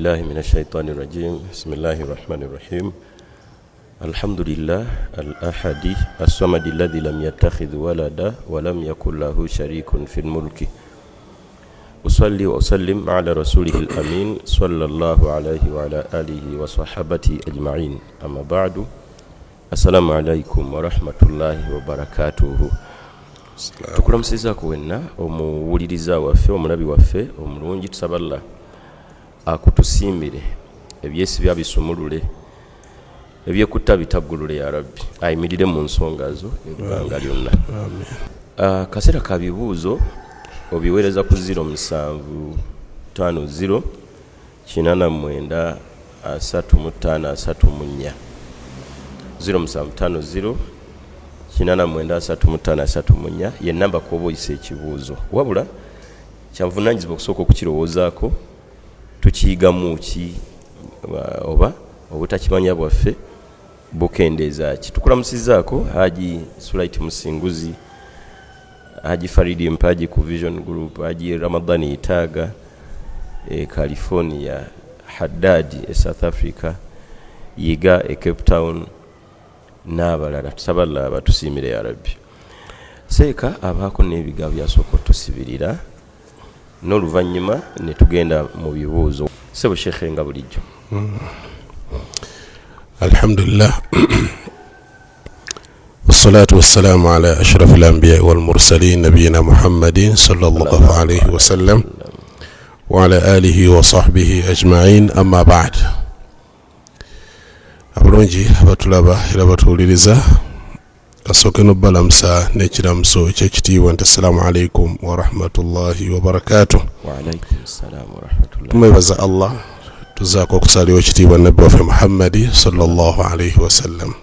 بالله من الشيطان الرجيم بسم الله الرحمن الرحيم الحمد لله الأحد الصمد الذي لم يتخذ ولدا ولم يكن له شريك في الملك أصلي وأسلم على رسوله الأمين صلى الله عليه وعلى آله وصحبه أجمعين أما بعد السلام عليكم ورحمة الله وبركاته tukulamusiza kuwenna omuwuliriza waffe omulabi waffe omulungi tusaba Allah akutusimbire ebyesibya bisumulule ebyekutta bitaggulule ya rabbi ayimirire mu nsonga zo ebbanga lyonna amen. Kaseera ka bibuuzo obiweereza ku 0750 89 35 0750 89 ye namba kuba oyise ekibuuzo wabula kyanvunanyizibwa okusooka okukirowoozaako tukiyigamu ki oba obutakimanya bwaffe bukendeeza ki. Tukulamusizaako Haji Sulaiti Musinguzi, Haji Faridi Mpaji ku Vision Group, Haji Ramadhani Itaga California, Haddadi South Africa, Yiga Cape Town n'abalala. Tusaba Allah batusiimire ya rabbi. Seeka abaako n'ebigambo byasooka otusibirira n'oluvannyuma ne tugenda mu bibuuzo. Sebo Sheikh nga bulijjo. Alhamdulillah wassalatu wassalamu ala ashrafil anbiya wal mursalin nabiyina Muhammadin sallallahu alayhi wa sallam wa ala alihi wa sahbihi ajma'in amma ba'd. Abulungi abatulaba era batuwuliriza kasooke n'obbalamusa n'ekiramuso ekyekitiibwa nti assalamu alaikum wa rahmatullahi wa barakatuh. Wa alaikum assalam wa rahmatullahi. Tumwebaza Allah tuzaako okusalira ekitiibwa nabbi waffe Muhammadi sallallahu alayhi wa sallam.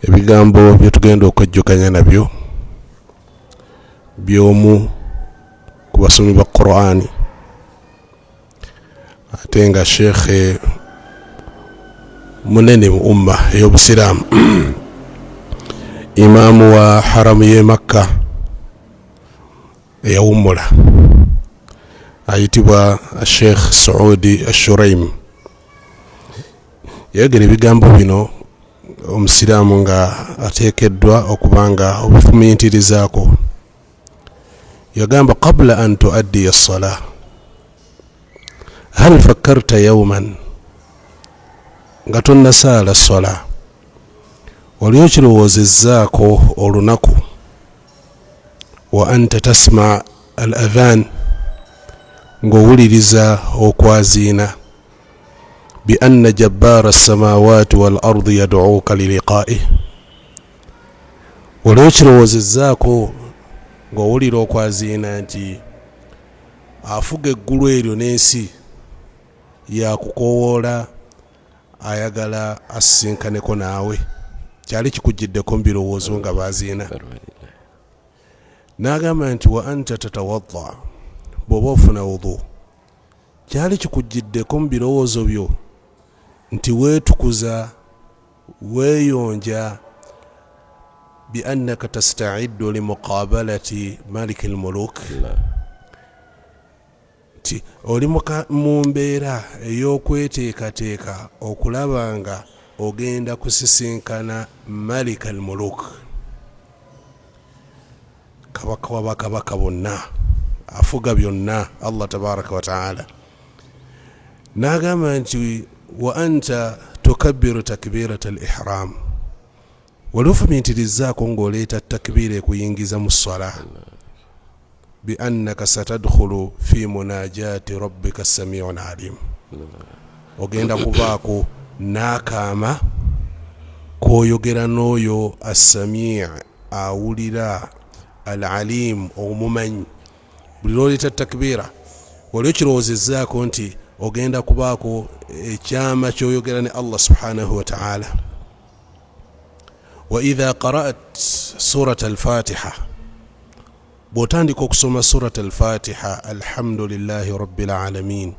Ebigambo bye tugenda okwejjukanya nabyo by'omu ku basomi ba Qur'ani ate nga sheekhe munene mu umma ey'obusiraamu imaamu wa haramu y'e Makka eyawummula ayitibwa Sheikh Saudi Ashuraim. Yayogera ebigambo bino omusiraamu nga ateekeddwa okubanga obufumiitirizaako. Yagamba qabla an tuaddiya as-salah hal fakkarta yawman, nga tonnasaala sola oli okirowoozezzaako olunaku wa anta tasma al adhan, ng'owuliriza okwaziina bi anna jabbaara as-samaawaati wal ardi yad'uuka li liqaa'ihi, oli okirowoozezzaako ng'owulira okwaziina nti afuga eggulu eryo n'ensi yakukoowoola ayagala asinkaneko naawe. Kyali kikujiddeko mu birowoozo nga baziina. N'agamba nti wa anta tatawadda, bw'oba ofuna wudu, kyali kikujiddeko mu birowoozo byo nti weetukuza weeyonja bi annaka tasta'iddu li muqaabalati maliki al-muluk, nti oli mu mbeera ey'okweteekateeka okulaba nga ogenda kusisinkana Malik al-Muluk, kabaka wa bakabaka bonna, afuga byonna, Allah tabaraka wa ta'ala. N'agamba nti wa anta tukabbiru takbirata al-ihram, wali ofumiitirizaako ng'oleeta takbiira ekuyingiza mu ssala bi annaka satadkhulu fi munajati rabbika as-sami'un alim, ogenda kubaako n'akaama k'oyogera n'oyo as-sami' awulira, al-alim omumanyi. Buli lw'oleeta takbiira wali okirowoozezzaako nti ogenda kubaako ekyama ky'oyogera ne Allah subhanahu wa ta'ala. Wa idha qara'at surat al-Fatiha, bw'otandika okusoma surat al-Fatiha alhamdulillahi rabbil alamin,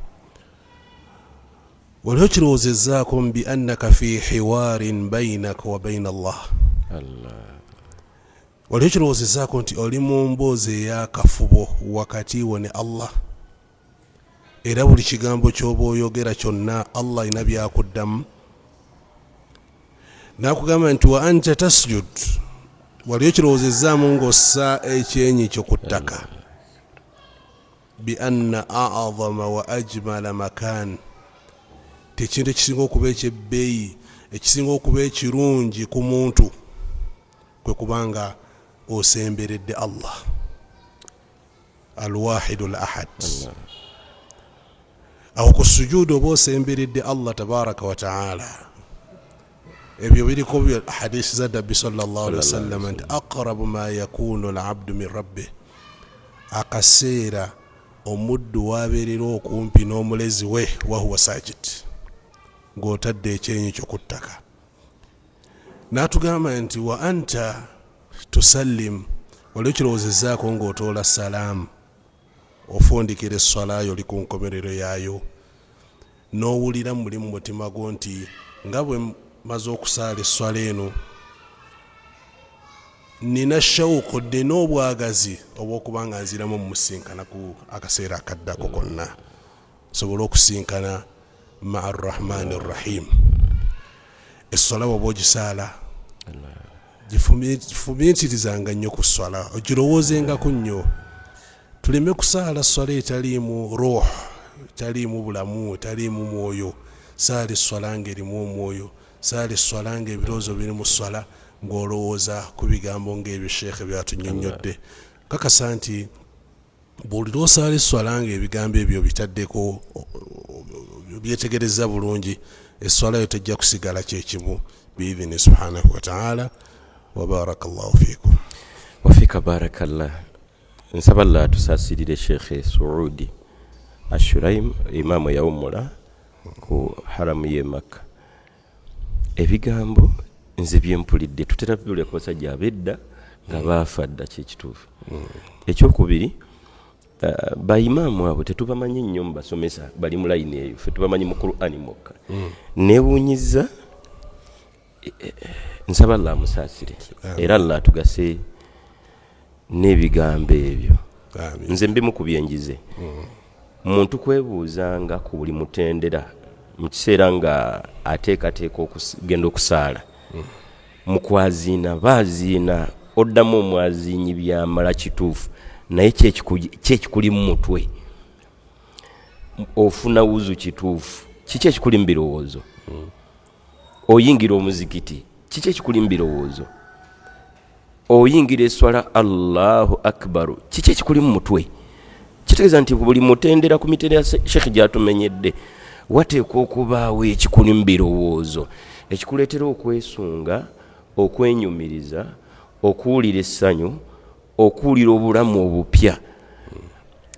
wali okirowoozezzaako bi annaka fi hiwaarin baynaka wa bayna Allah, wali okirowoozezzaako nti oli mu mboozi ey'akafubo wakati wo ne Allah. era buli kigambo ky'oba oyogera kyonna Allah ina byakuddamu. Nakugamba nti wa anta tasjud, wali okirowoozezaamu ng'ossa ekyenyi kyo ku ttaka. Bi anna a'zama wa ajmala makan, tekintu ekisinga okuba ekyebbeeyi, ekisinga okuba ekirungi ku muntu kwe kubanga osemberedde Allah alwahidu al ahad. Awo ku sujuudu oba osemberedde Allah tabaraka wa taala. Ebyo biriko hadisi za Nabbi sallallahu alaihi wasallam nti aqrabu ma yakunu al abdu min rabbih, akaseera omuddu wabeerera okumpi n'omulezi we wa huwa sajid, ng'otadde ekyenyi kyo ku ttaka. N'atugamba nti wa anta tusallim, wali okirowoozezaako ng'otoola salaamu, ofundikira esswala yo oli ku nkomerero yaayo, n'owulira muli mu mutima gwo nti nga bwe maze okusaala esswala eno nina shawuku, nina obwagazi obw'okuba nga nziramu mumusinkana ku akaseera akaddako konna, nsobole okusinkana maa arrahmani arrahim. Esswala bw'oba ogisaala gifumiitirizanga nnyo ku sswala, ogirowoozengako nnyo. Tuleme kusaala sswala etaliimu ruh, etaliimu bulamu, etaliimu mwoyo. Saala esswala ng'erimu omwoyo, saala esswala ng'ebirowoozo biri mu sswala, ng'olowooza ku bigambo ng'ebyo sheekhe byatunyonnyodde. Kakasa nti buli lw'osaala esswala ng'ebigambo ebyo bitaddeko, byetegereza bulungi, esswala yo tejja kusigala kyekimu biidhini subhanahu wa ta'ala. Wa barakallahu fiikum. Wa fika barakallah. Nsaba Allah tusaasirire Sheikh Suudi Ashuraim, imamu yawumula ku haramu y'e Makka. Ebigambo nze byempulidde tutera bibulya ku basajja ab'edda nga baafa dda kyekituufu. Ekyokubiri, baimaamu abo tetubamanyi nnyo mu basomesa bali mu layini eyo, ffe tubamanyi mu Qur'ani mwokka. Neewuunyiza, nsaba Allah amusaasire era Allah atugase n'ebigambo ebyo. Nze mbimu ku byenjize. Muntu kwebuuzanga ku buli mutendera mu kiseera nga ateekateeka okugenda okusaala, mu kwaziina baaziina, oddamu omwaziinyi byamala kituufu, naye kyekikuli mu mutwe, ofuna wuzu kituufu, kiki ekikuli mu birowoozo? Oyingira omuzikiti, kiki ekikuli mu birowoozo? Oyingira eswala Allahu akbaru, kiki ekikuli mu mutwe? Kitegeeza nti buli mutendera ku mitendera Sheikh gyatumenyedde wateekwa okubaawo ekikuli mu birowoozo ekikuleetera okwesunga, okwenyumiriza, okuwulira essanyu, okuwulira obulamu obupya.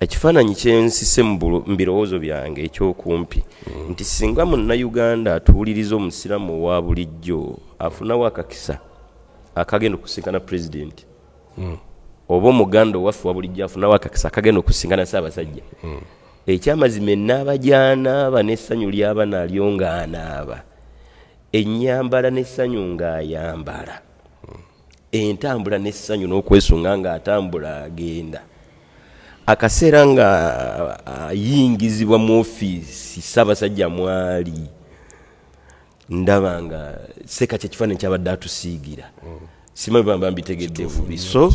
Ekifaananyi kyensise mu birowoozo byange ekyokumpi nti singa munnayuganda atuwuliriza omusiraamu wa bulijjo afunawo akakisa akagenda okusinkana pulezidenti, oba omuganda owaffe wa bulijjo afunawo akakisa akagenda okusinkana Ssaabasajja, ekyamazima ennaaba gy'anaaba n'essanyu ly'aba nalyo ng'anaaba, ennyambala n'essanyu ng'ayambala, entambula n'essanyu n'okwesunga ng'atambula agenda, akaseera nga ayingizibwa mu ofiisi Ssaabasajja mwali, ndaba nga seka kyekifaananyi kyabadde atusiigira. Simanyi bamba mbitegedde bubi. So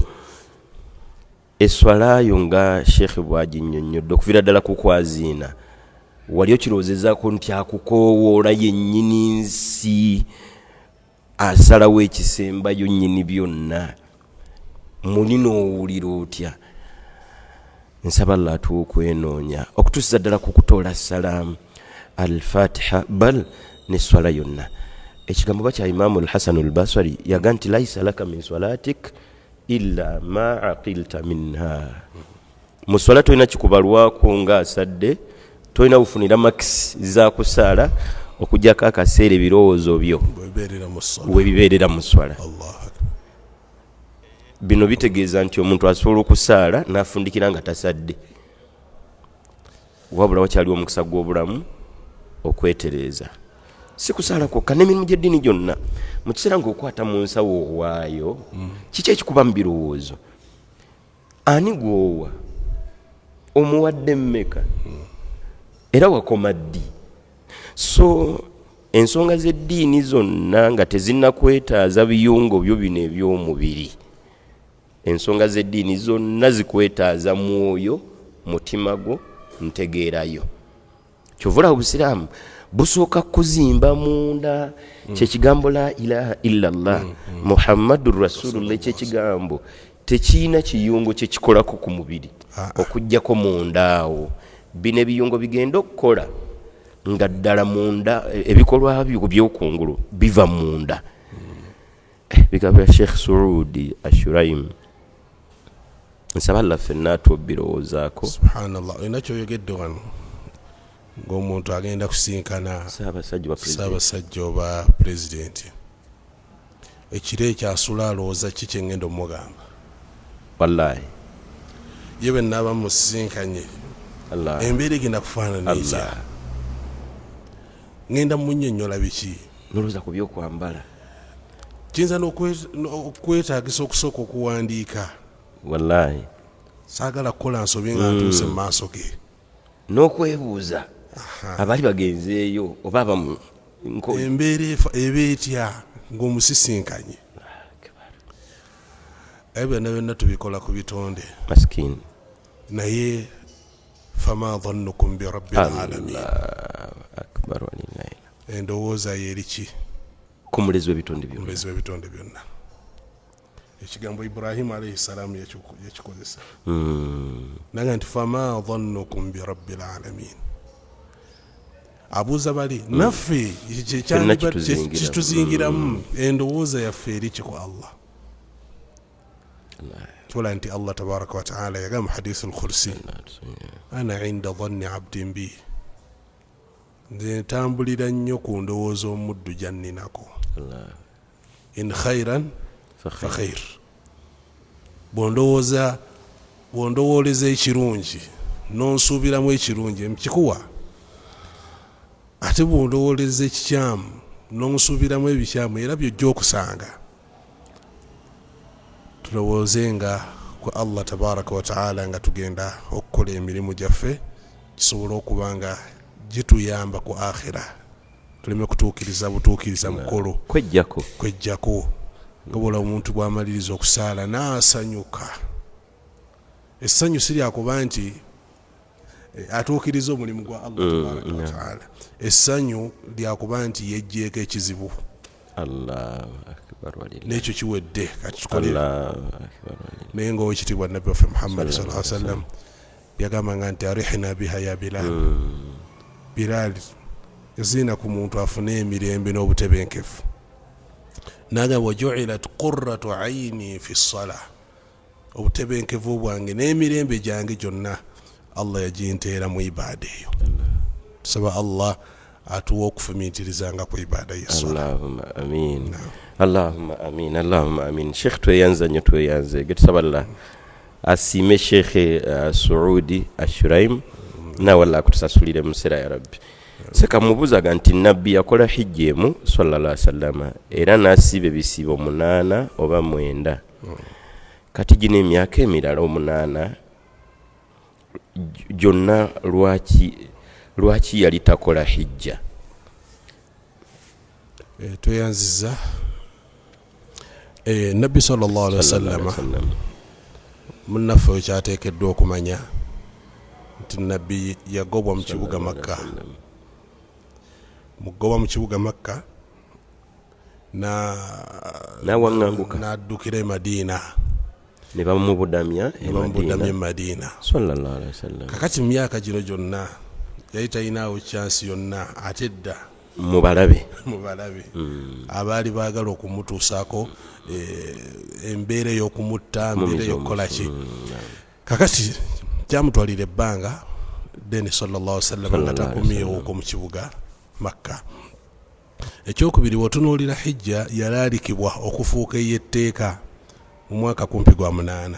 eswalayo nga Sheikh bwaginnyonnyodde okuviira ddala ku kwaziina, wali okirowoozezaako nti akukoowoola yennyini nsi asalawo ekisembayo nnyini byonna, muli n'owulira otya? Nsaba Allah atuwa okwenoonya okutuusiza ddala ku kutoola salaamu al-Fatiha bal n'eswala yonna. Ekigambo kya Imaamu al-Hasan al-Basri yaga nti laisa laka min swalatik illa ma aqilta minha. Mu swala tolina kikubalwako ng'asadde, tolina bufunira makisi za kusaala okugyako akaseera ebirowoozo byo we bibeerera mu swala. Bino bitegeeza nti omuntu asobola okusaala n'afundikira nga tasadde, wabula wakyaliwo omukisa gw'obulamu okwetereeza. Si kusaala kwokka, n'emirimu gy'eddiini gyonna mu kiseera ng'okwata mu nsawo waayo, kiki ekikuba mu birowoozo? Ani gw'owa? Omuwadde mmeka? era wakoma ddi. So ensonga z'eddiini zonna nga tezinnakwetaaza biyungo byo bino eby'omubiri, ensonga z'eddiini zonna zikwetaaza mwoyo, mutima gwo, ntegeerayo. Kyovula obusiraamu busooka kuzimba munda, kyekigambo la ilaha illallah muhammadur rasulullah, kyekigambo tekiina kiyungo kyekikolako ku mubiri okuggyako munda awo. Bino ebiyungo bigenda okukola nga ddala munda ebikolwa byo by'okungulu biva munda. Bigambo bya Sheikh Suudi Ashuraim nsaba Allah ffenna atubirowoozaako. Subhanallah, olina kyoyogedde wano ng'omuntu agenda kusinkana Ssaabasajja oba Pulezidenti, ekiro ekyasula alowooza ki kye ngenda omugamba. Wallahi ye bwe nnaaba musisinkanye embeera egenda kufaanana etya, ngenda munnyonnyola biki, nolowooza ku byokwambala, kiyinza n'okwetaagisa okusooka okuwandiika. wallahi saagala kukola nsobi nga ntuuse mu maaso ge, n'okwebuuza abali bagenzeeyo oba abamu embeera eba etya ng'omusisinkanye. ebyo byonna byonna tubikola ku bitonde maskini, naye fama dhannukum bi rabbil alamin, akbar walillahi, endowooza yeri ki ku mulezi w'ebitonde byonna. mulezi w'ebitonde byonna. Ekigambo Ibrahimu alayhi salaamu yakikozesa naga nti fama dhannukum bi rabbil alamin. Abuuza bali naffe kituzingiramu endowooza yaffe eri ki ku Allah. Kyola nti Allah tabaraka wa taala yagamba hadithu al-Qudsi, ana inda dhanni abdin bi, nze ntambulira nnyo ku ndowooza omuddu janninako. In khairan fa khair, bw'ondowooleza ekirungi n'onsuubiramu ekirungi nkikuwa, ate bw'ondowooleza ekikyamu n'onsuubiramu ebikyamu era byojja okusanga. Tulowoozenga ku Allah tabaraka wa taala nga tugenda okukola emirimu gyaffe, kisobola okuba nga gituyamba ku akhira, tuleme kutuukiriza butuukiriza mukolo kwejjako nga bwola omuntu bw'amaliriza okusaala n'asanyuka. Essanyu si lyakuba nti atuukiriza omulimu gwa Allah tabaraka wa taala, essanyu lyakuba nti yejjeeko ekizibu. Allahu akbar walillahi, n'ekyo kiwedde kati tukole. Naye ng'owekitiibwa nabbi waffe Muhammad sallallahu alaihi wasallam yagambanga nti arihna biha ya Bilal, Bilal zina ku muntu afune emirembe n'obutebenkevu. Naga waju'ilat qurratu ayni fi ssala, obutebenkevu bwange n'emirembe gyange gyonna Allah yaginteera mu ibaada eyo. Tusaba Allah atuwa okufumiitirizanga ku ibaada y'essala. Allahumma amin, Allahumma amin, Allahumma amin. Sheikh tweyanza nnyo, tweyanze getusaba Allah asiime Sheikh Suudi Ashuraim nawe Allah akutusasulire mu sera ya Rabbi. Sekamubuuzaga nti nabbi yakola hijja emu sallallahu alaihi wasallam era n'asiba ebisibo 8 oba 9. Kati gino emyaka emirala 8 gyonna lwaki yali takola hijja? Tweyanziza nabbi sallallahu alaihi wasallam munnaffe kyateekeddwa okumanya nti nabbi yagobwa mu kibuga Makka. Mugoba mu kibuga Makka n'awaŋŋanguka n'addukira e Madina, ne bamubudamya e Madina sallallahu alaihi wasallam. Kakati mu myaka gino gyonna yali talinaawo chansi yonna ate dda mu balabe abaali baagala okumutuusaako embeera ey'okumutta, embeera ey'okukola ki. Kakati kyamutwalira ebbanga then sallallahu alaihi wasallam nga takumyewo mu kibuga Makka. Ekyokubiri, watunuulira hijja yalaalikibwa okufuuka ey'etteeka mu mwaka kumpi gwa 8.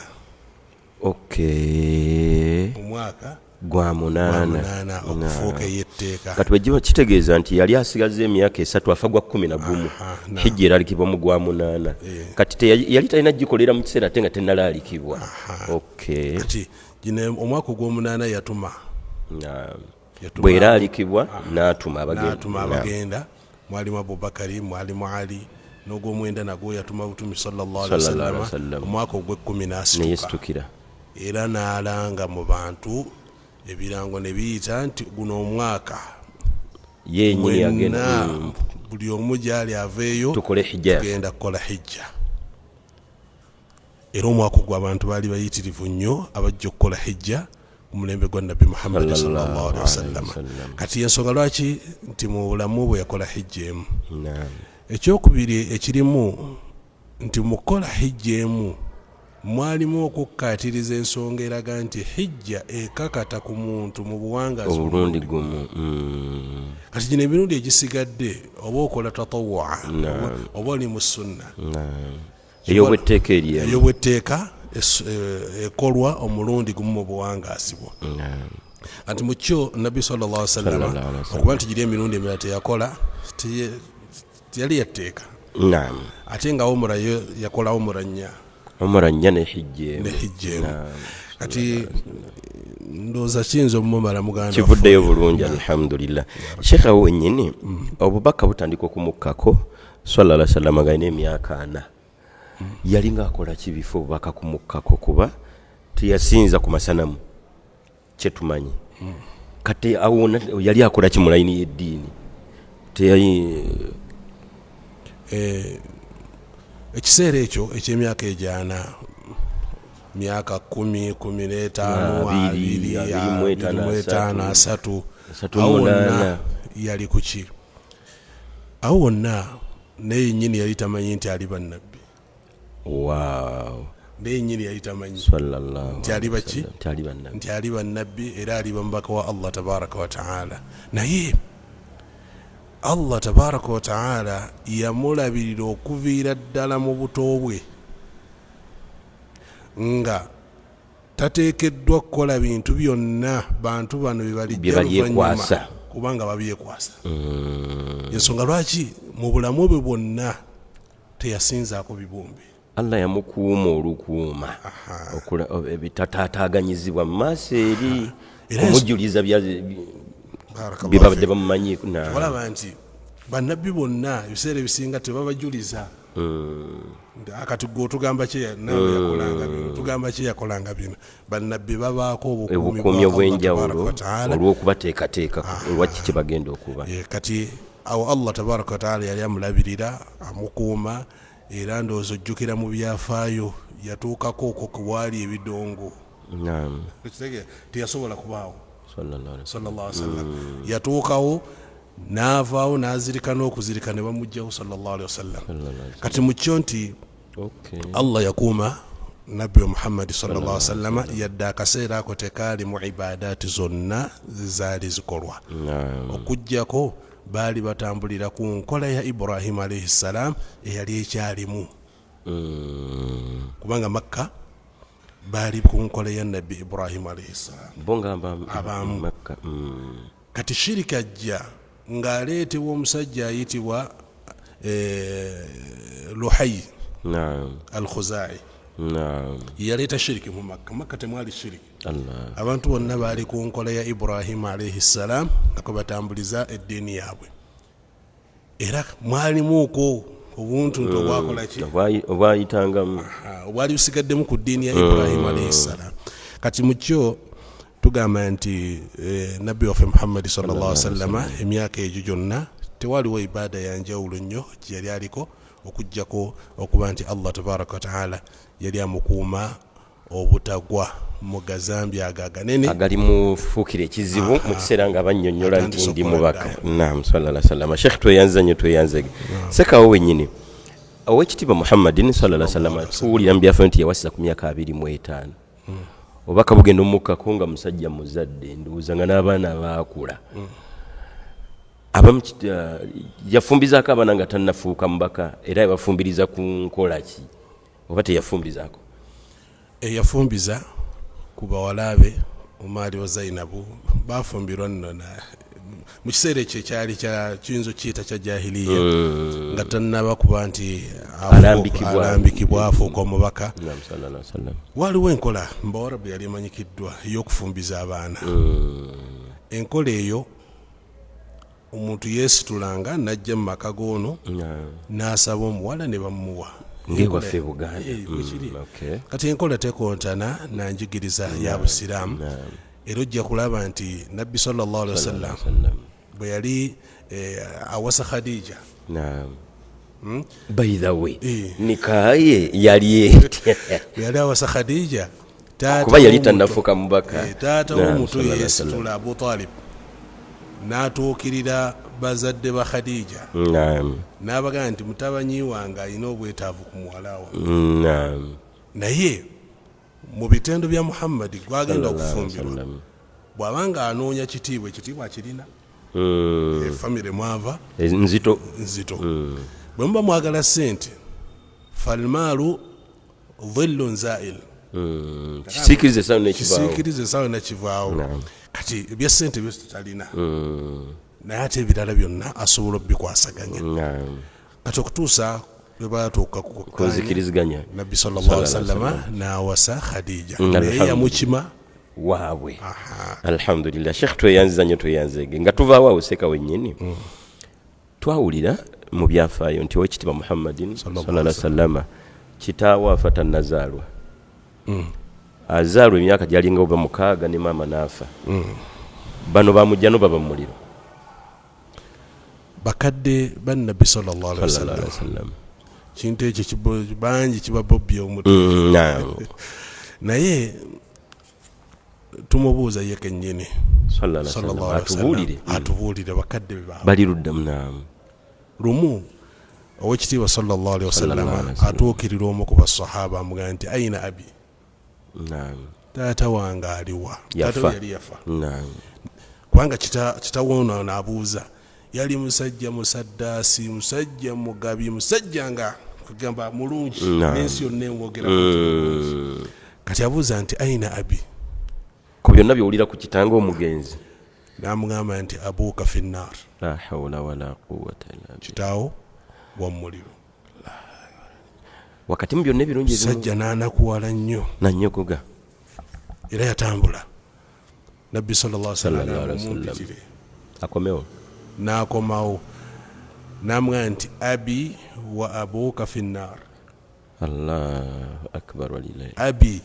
Okay, omwaka gwa 8 okufuuka ey'etteeka. Kati bwe kitegeeza nti yali asigaza emyaka 3 afa gwa 11 hijja eraalikibwa mu gwa 8. Kati yali talina gikolera mu kiseera ate nga tennalaalikibwa. Okay, kati gino omwaka ogw'omunaana yatuma bweraalikibwa n'atuma abagenda mwalimu Abubakari mwalimu Ali n'ogw'omwenda nagwo yatuma Butumi sallallahu alaihi wasallam omwaka ogw'ekkumi n'asituka era n'alanga mu bantu ebirango ne biyita nti guno omwaka yenyini yagenda buli omu gyali aveeyo tugenda kukola hijja. Era omwaka ogwo abantu baali bayitirivu nnyo abajja okukola hijja umulembe gwa Nabbi Muhammad sallallahu alaihi wasallam. Kati ensonga lwaki nti mu bulamu bwe yakola hijja emu. Ekyokubiri ekirimu nti mukola hijja emu mwalimu okukkaatiriza ensonga eraga nti hijja ekakata ku muntu mu buwangazi obulundi gumu. Kati gino emirundi egisigadde oba okola tatawwa oba oli mu sunna ey'obwetteeka ekolwa omulundi gumu mu buwangazi bwo. Anti mu kyo Nabbi sallallahu alaihi wasallam okuba nti giri emirundi emirala teyakola teyali yatteeka. Ate nga umra yakola umra nnya ne hijja. Kati ndooza kiyinza omumala muganda kivuddeyo bulungi alhamdulillah. Sheikh awo wennyini obubaka butandika okumukkako sallallahu alaihi wasallam galina emyaka 4 yalinga akola kibifo obubaka kumukkako kuba teyasinza ku masanamu kyetumanyi. Kati awo yali akola ki mu layini y'eddiini ekiseera ekyo eky'emyaka egyana myaka 10, 15, 20, 3 awo wonna yali kuki? Awo wonna naye nyini yali tamanyi nti ali bannabbi. Naye nyini yali tamanyi nti ali baki? Nti ali bannabbi era ali bamubaka wa Allah tabaraka wa ta'ala. Naye Allah tabaraka wa ta'ala yamulabirira okuviira ddala mu buto bwe nga tateekeddwa kukola bintu byonna bantu bano bye balyekwasa kubanga babyekwasa. Ensonga lwaki mu bulamu bwe bwonna teyasinzaako bibumbe. Allah yamukuuma olukuuma ebitataaganyizibwa mu maaso eri okumujuliza byebabadde bamumanyi. Olaba nti bannabbi bonna ebiseera ebisinga tebabajuliza. Akati gwe otugamba kye nawe yakolanga bino tugamba kye yakolanga bino. Bannabbi babaako obukuumi obw'enjawulo olw'okubateekateeka olwaki kye bagenda okuba. Kati awo Allah tabaraka wa taala yali amulabirira amukuuma era ndowooza ojjukira mu byafaayo yatuukako okwo kuwaali ebidongo. Teyasobola kubaawo sallallahu alaihi wasallam. Yatuukawo n'avaawo n'azirika n'okuzirika ne bamugjawo sallallahu alaihi wasallam. Kati mu kyo nti Allah yakuuma Nabbi Muhammad sallallahu alaihi wasallam yadde akaseera ako tekaali mu ibadaati zonna zaali zikolwa okuggyako baali batambulira ku nkola ya Ibrahim alaihi salam eyali ekyalimu kubanga Makka baali ku nkola ya Nabbi Ibrahim alaihi salam abamu. Kati shirika ajja ng'aleetebwa omusajja ayitibwa Luhay al-Khuzai. Yaleeta shiriki mu Makka temwali shiriki. Abantu bonna baali ku nkola ya Ibrahim alaihi salam nga batambuliza eddiini yaabwe. Era mwalimuuko obuntu nti obwakola ki obwayitangamu obwali busigaddemu ku ddiini ya Ibrahim alaihi salam. Kati mu kyo tugamba nti Nabbi waffe Muhammad sallallahu alaihi wasallam emyaka egyo gyonna tewaliwo ibaada yanjawulo nnyo gye yali aliko okuggyako okuba nti Allah tabaraka wa ta'ala yali amukuuma obutagwa mu gazambi aganene agali mufuukira ekizibu mu kiseera nga bannyonnyola nti ndi mubaka. Naam, sallallahu alaihi wasallam. Sheikh tweyanza nnyo tweyanzege sekawo wennyini owekitiibwa Muhammadin sallallahu alaihi wasallam tuwulira mu byafaayo nti yawasiza ku myaka 25. Obaka bugenda omukkako nga musajja muzadde ndowooza nga n'abaana baakula. Yafumbizaako abaana nga tannafuuka mubaka era yabafumbiriza ku nkola ki oba teyafumbizaako? Yafumbiza ku bawala be omaali wa Zainabu bafumbirwa nno mu kiseera ekyo ekyali kiyinza okiyita kya jahiliya nga tannaba kuba nti alambikibwa afuuka omubaka. Waliwo enkola mbawarabu yali emanyikiddwa ey'okufumbiza abaana enkola eyo omuntu yeesitulanga najja mu maka goono n'asaba omuwala ne bamuwa ngewaffe Buganda. Kati enkola tekontana na njigiriza ya Busiraamu. Era ojja kulaba nti Nabbi sallallahu alaihi wasallam bwe yali awasa Khadija. By the way, nikaye yali yali awasa Khadija kuba yali tannafuka mubaka. Taata w'omuto yeesitula Abu Talib n'atuukirira bazadde ba Khadija n'abagamba nti mutabanyi wange alina obwetaavu ku muwala we. Naye mu bitendo bya Muhammad gwagenda okufumbirwa bw'abanga anoonya kitiibwa akirina. Famire mwava nzito bwe muba mwagala ssente falmaalu dhillun zaa'il. Kisiikirize esawo nekivaawo. Kati ebya ssente byo tutalina naye ate ebirala byonna asobola obikwasaganya. Kati okutuusa bwe batuuka kunzikiriziganya Nabbi sallallahu alaihi wasallam n'awasa Khadija naye yamukima waabwe. Alhamdulillah. Sheikh tweyanziza nnyo tweyanzege nga tuvaawo awo seka wennyini twawulira mu byafaayo nti Oweekitiibwa Muhammadin sallallahu alaihi wasallam kitaawe afa tannazaalwa. Azaalwa emyaka gyalinga oba 6 ne maama n'afa. Bano bamujja no baba mu muliro. Bakadde ba Nabbi sallallahu alaihi wasallam kintu ekyo bangi kibabobbya omutwe. Naye tumubuuza ye kennyini sallallahu alaihi wasallam atubuulire bakadde bali ludda munaamu. Lumu Oweekitiibwa sallallahu alaihi wasallam atuukirira omu ku basahaba amugamba nti aina abi, taata wange aliwa. Taata yali yafa. Kubanga kitawona n'abuuza yali musajja musaddaasi, musajja mugabi, musajja nga kugamba mulungi n'ensi yonna emwogera. Kati abuuza nti aina abi, ku byonna byowulira ku kitanga omugenzi. N'amugamba nti abuuka fi nnaar. La hawla wala quwwata illa billah. Kitaawo wa muliro. Wakati mu byonna ebirungi sajja n'anakuwala nnyo nannyogoga era yatambula. Nabbi sallallahu alaihi wasallam akomewo n'akomawo n'amugamba nti abi wa abuuka fi nnaar. Allahu akbar walilahi. Abi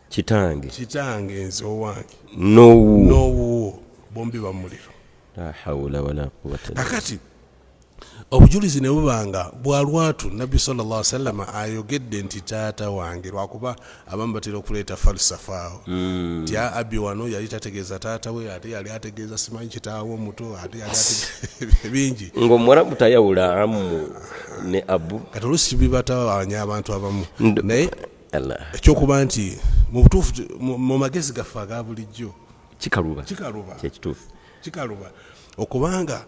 kitange nze owange n'owuwo bombi bamuliro. La hawla wala quwwata. Akati obujulizi ne bubanga bwalwatu Nabbi sallallahu alaihi wasallam ayogedde nti taata wange, lwakuba abamu batera okuleeta falsafa awo nti abi wano yali tategeeza taata we, ate yali ategeeza simanyi kitaawo omuto, ate yali ategeeza bingi ng'omwarabu tayawula amu ne abu. Kati oluusi kibibatawanya abantu abamu, naye ekyokuba nti mu butuufu mu magezi gaffe aga bulijjo kikaluba kikaluba okubanga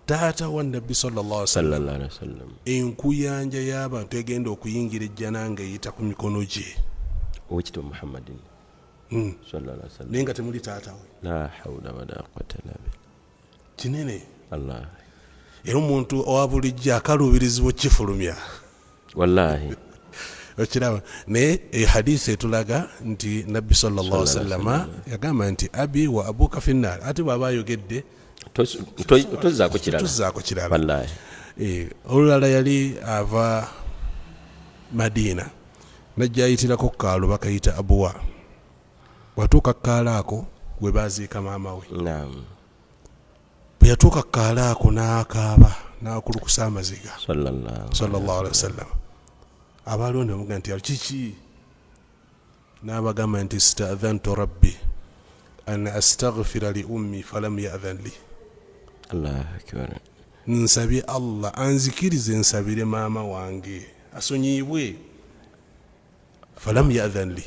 taata wa Nabbi sallallahu alaihi wasallam enkuyanja y'abantu egenda okuyingira ejjana nga eyita ku mikono gye. Oweekitiibwa Muhammadin sallallahu alaihi wasallam naye nga temuli taata we. La hawla wala quwwata illa billah. Kinene Allah. Era omuntu owa bulijjo akaluubirizibwa kifulumya wallahi. Okiraba naye hadisi etulaga nti Nabbi sallallahu alaihi wasallam yagamba nti abi wa abuka fi nnaar. Ate bw'aba ayogedde tozaako kirala wallahi. Olulala yali ava Madina najja ayitirako kaalo bakayita Abuwa. Watuuka kaalo ako gwe baziika maama we. Bwe yatuuka kaalo ako n'akaaba n'akulukusa amaziga sallallahu alaihi wasallam. Abaaliwo ne bamugamba nti kiki? N'abagamba nti ista'dhantu rabbi an astaghfira li ummi falam ya'dhan li. Allahu akbar. Nsabye Allah anzikirize nsabire maama wange asonyiibwe. Falam ya'dhan li,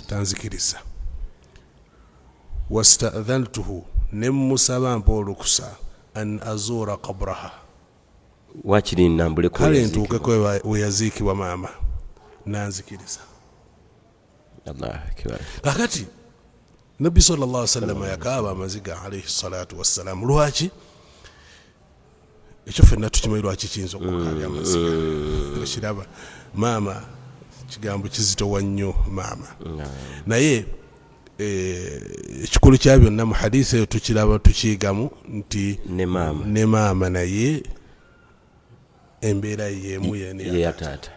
tanzikiriza. Wasta'dhantuhu, nemusaba mpa olukusa an azura qabraha, wakiri nambule kale ntuukeko we yaziikibwa maama, nanzikiriza. Allahu akbar. Kakati Nabbi sallallahu alaihi wasallam yakaaba amaziga alayhi salatu wassalam. Lwaki? Ekyo ffenna tukimanyi lwaki kiyinza okukaabya amaziga. Ekiraba maama kigambo kizitowa nnyo maama. Naye ekikulu kya byonna mu hadisi eyo tukiraba tukiyigamu nti ne maama naye embeera yemu ye taata.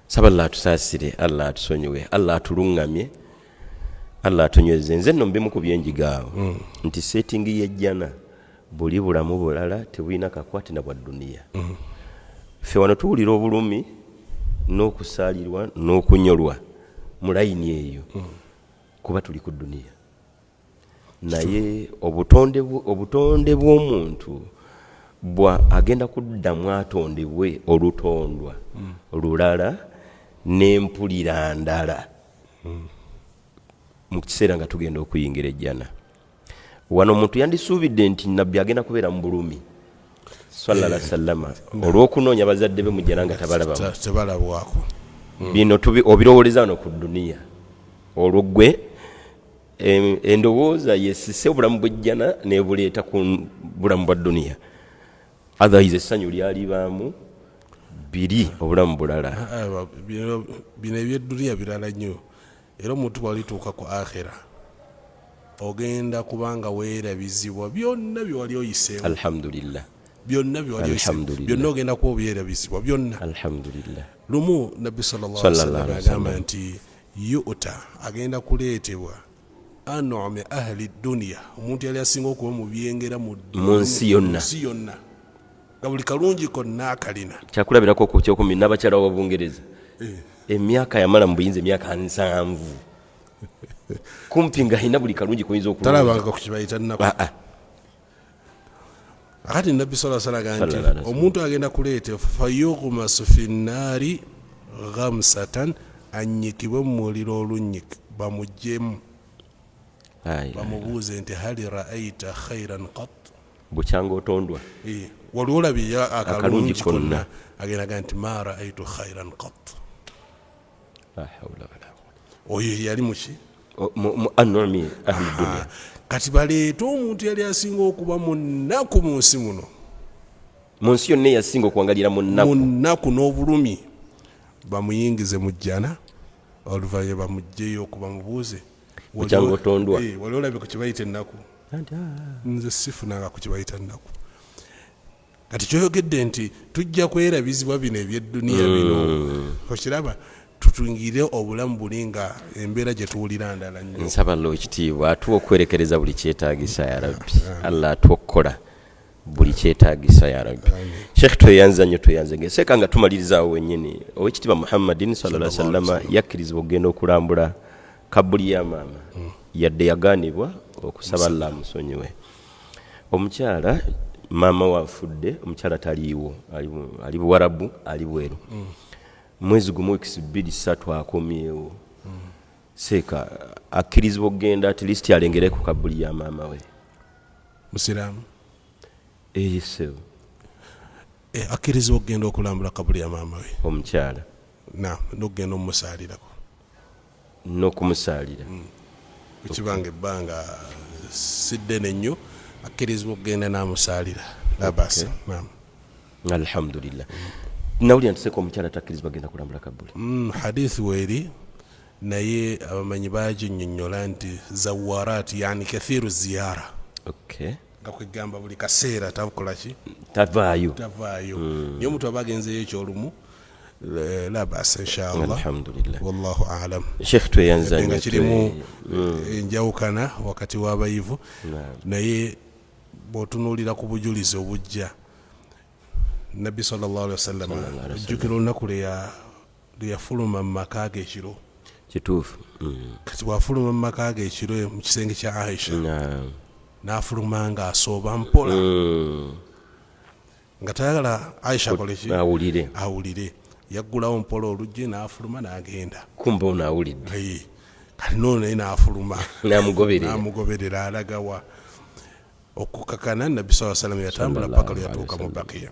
Saba Allah atusaasire, Allah atusonyiwe, Allah atuluŋŋamye, Allah atunyweze. Nze nno mbimu ku byenjigaawo nti settingi y'ejjana buli bulamu bulala tebulina kakwate na bwa dduniya. Ffe wano tuwulira obulumi n'okusaalirwa n'okunyolwa mu layini eyo kuba tuli ku dduniya, naye obutonde bw'omuntu bwa agenda kuddamu atondebwe olutondwa lulala n'empulira ndala mu kiseera nga tugenda okuyingira ejjana. Wano omuntu yandisuubidde nti nabbi agenda kubeera mu bulumi sallallahu alaihi wasallam olw'okunoonya bazadde be mu jjana nga tebalabwako. Bino obirowoleza wano ku dduniya olwo ggwe endowooza yesise obulamu bw'ejjana nebuleeta ku bulamu bwa dduniya. Otherwise essanyu lyalibaamu biri obulamu bulala. Bino ebyedduniya birala nnyo, era omuntu bwalituuka ku akhira ogenda kubanga weerabizibwa byonna byewali oyiseewo. Alhamdulillah. Byonna byewali oyiseewo, byonna ogenda kuba obyerabizibwa byonna. Alhamdulillah. Lumu nabbi sallallahu alaihi wasallam agamba nti yu'ta, agenda kuleetebwa an'ami ahli dunya, omuntu yali asinga okuba mu byengera mu nsi yonna nga buli kalungi konna akalina. Kyakulabirako ku kyokumi n'abakyala b'Obungereza emyaka yamala mu buyinza emyaka 7 kumpi nga alina buli kalungi kuyinza okulaba. Talabanga ku kibayita nnaku. Akati nabbi sallallahu alaihi wasallam agamba nti omuntu agenda kuleetebwa fayughmasu fi nnaari ghamsatan, annyikibwe mu muliro olunyik bamuggyemu bamubuuze nti hali ra'ayta khairan qat, bukyanga otondwa waliwo olabye akalungi konna, agenda nti ma ra'aytu khairan qat. La hawla wala quwwata. Oyo yali muki an'ami ahli dunya. Kati baleeta omuntu yali asinga okuba mu nnaku mu nsi muno, mu nsi yonna yasinga okwangalira mu nnaku n'obulumi, bamuyingize mu jjana, oluvannyuma bamuggyeyo okuba mubuuze bukyanga otondwa. Wali olabye ku kibayita ennaku, nze sifunanga ku kibayita ennaku. Kati kyoyogedde nti tujja kwerabizibwa bino ebyedduniya bino, okiraba tutungire obulamu buli nga embeera gye tuwulira ndala nnyo. Nsaba Allah ekitiibwa atuwa okwerekereza buli kyetaagisa ya Rabbi. Allah atuwa okukola buli kyetaagisa ya Rabbi. Sheikh tweyanza nnyo, tweyanze ngeseeka nga tumalirizaawo wennyini. Owekitiibwa Muhammadin sallallahu alaihi wasallam yakkirizibwa okugenda okulambula kabuli ya maama, yadde yagaanibwa okusaba Allah amusonyiwe. Omukyala maama wafudde, omukyala taliiwo, ali Buwarabu, ali bweru. Mwezi gumu weeks 2-3 akomyewo. Seeka akkirizibwa okugenda at least alengere ku kabuli ya maama we. Musiraamu yesewo akkirizibwa okugenda okulambula kabuli ya maama we, omukyala n'okugenda omumusaalirako, n'okumusaalira ekibanga ebbanga siddene nnyo, akkirizibwa okugenda n'amusaalira labasa. Alhamdulillah. Nawulira nti seeka omukyala takkirizibwa agenda kulambula kabuli. Hadithi weeri naye abamanyi baginnyonnyola nti zawarat, yani kathiru ziyara. Nga kwegamba buli kaseera takola ki, tavaayo. Niye omuntu aba agenzeyo ekyolumu, la basa inshallah. Alhamdulillah. Wallahu a'lam. Sheikh tweyanza nnyo, kirimu enjawukana wakati w'abayivu, naye bw'otunuulira ku bujulizi obujja Nabbi sallallahu alaihi wasallam jukira olunaku leyafuluma mu maka ge ekiro. Kituufu. Kati bw'afuluma mu maka ge ekiro mu kisenge kya Aisha, n'afuluma ng'asooba mpola, nga tayagala Aisha akoleki awulire. Yaggulawo mpola oluggi n'afuluma n'agenda. Kumbe ono awulidde. Kati n'ono naye n'afuluma n'amugoberera alagawa. Okukakana Nabbi sallallahu alaihi wasallam yatambula paka lweyatuuka mu Baqiya.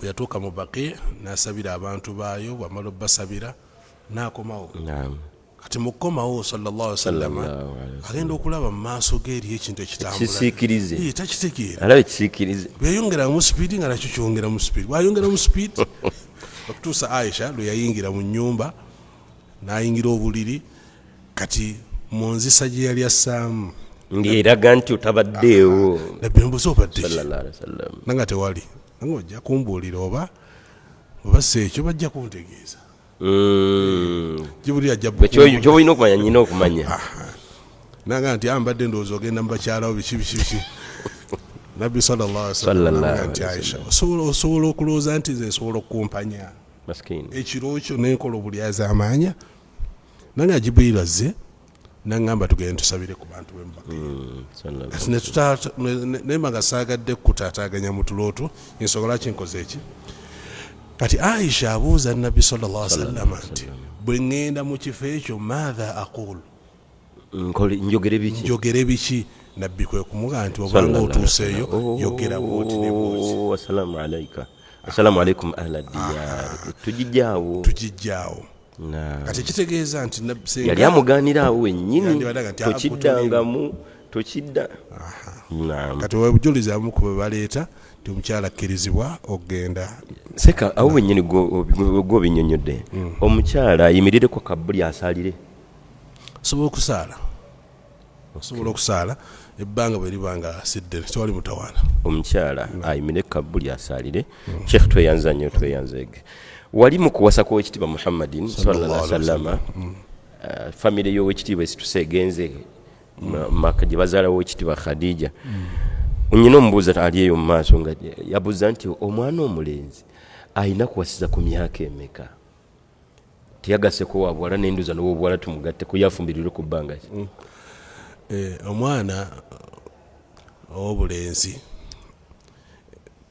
Yatuuka mu Baqiya n'asabira abantu baayo, bw'amala obbasabira n'akomawo. Kati mu kukomawo sallallahu alaihi wasallam agenda okulaba mu maaso ge eriyo ekintu ekitambula, kisiikirize, takitegeera, alabe kisiikirize. Bweyayongera mu sipiidi nga nakyo kyongera mu sipiidi, bwayongera mu sipiidi okutuusa Aisha lwe yayingira mu nnyumba, n'ayingira obuliri. Kati mu nzisa gye yali assaamu ng'eraga nti otabaddeewo nabbi mbuzi obadde sallallahu alaihi wasallam nanga tewali nanga ojja kumbuulira oba si ekyo bajja kuntegeeza gibuli ajja kyoba olina okumanya nyina okumanya nanga nti ambadde ndowooza ogenda mu bakyalawo biki nabbi sallallahu Sallallahu alaihi alaihi nti Aisha osobola okulowooza nti nze nsobola okukumpanya maskini ekiro kyo nenkola obulyazi amaanya nanga Jibril azze nangamba tugende tusabire ku bantu b'embaka nembaga saagadde kutaataaganya mu tulooto nsobola kinkoze eki kati Aisha abuuza nabbi sallallahu alaihi wasallam nti bwe ŋŋenda mu kifo ekyo maatha aqulu njogere biki nabbi kwe kumuga nti obanga otuuseeyo yogera bwoti ne bwoti assalamu alaika assalamu alaikum ahla diyar tugijjaawo kati kitegeeza nti yali amugaanira awo wennyini tokiddangamu tokidda kati webujuliza amu ku bebaleeta ti omukyala akkirizibwa okgenda seka awo wennyini gw'obinnyonnyodde omukyala ayimirireko kabuli asaalire osobola okusaala ebbanga bwe libanga sidde tewali mutawaana omukyala ayimire kabuli asaalire sheikh tweyanza nnyo tweyanzeege wali mu kuwasa kw'owekitiibwa Muhammadin sallallahu alaihi wasallam famire y'owekitiibwa esituse egenze maka gye bazaala owekitiibwa Khadija nyina omubuuza ali eyo mu maaso nga yabuuza nti omwana omulenzi ayina kuwasiza ku myaka emeka tiyagaseko wa bwala n'enduza n'obwala tumugatte kuyafumbirire ku bbanga ki omwana ow'obulenzi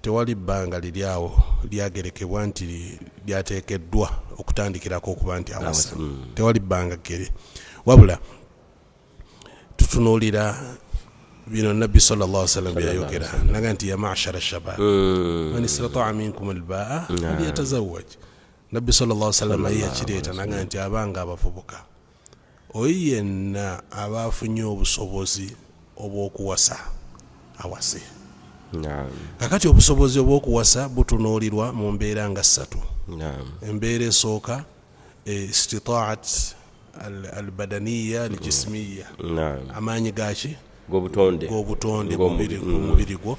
tewali bbanga liri awo lyagerekebwa nti lyateekeddwa okutandikirako okuba nti awasa tewali bbanga gere wabula tutunuulira bino nabbi sallallahu alaihi wasallam byayogera naga nti ya ma'shara shabab man istata'a minkum albaa falyatazawwaj nabbi sallallahu alaihi wasallam yakireeta naga nti abanga abavubuka oyi yenna abaafunye obusobozi obw'okuwasa awase kakati obusobozi obw'okuwasa butunuulirwa mu mbeera nga ssatu embeera esooka istitaat albadaniya aljismiya amaanyi gaki g'obutonde ku mubiri gwo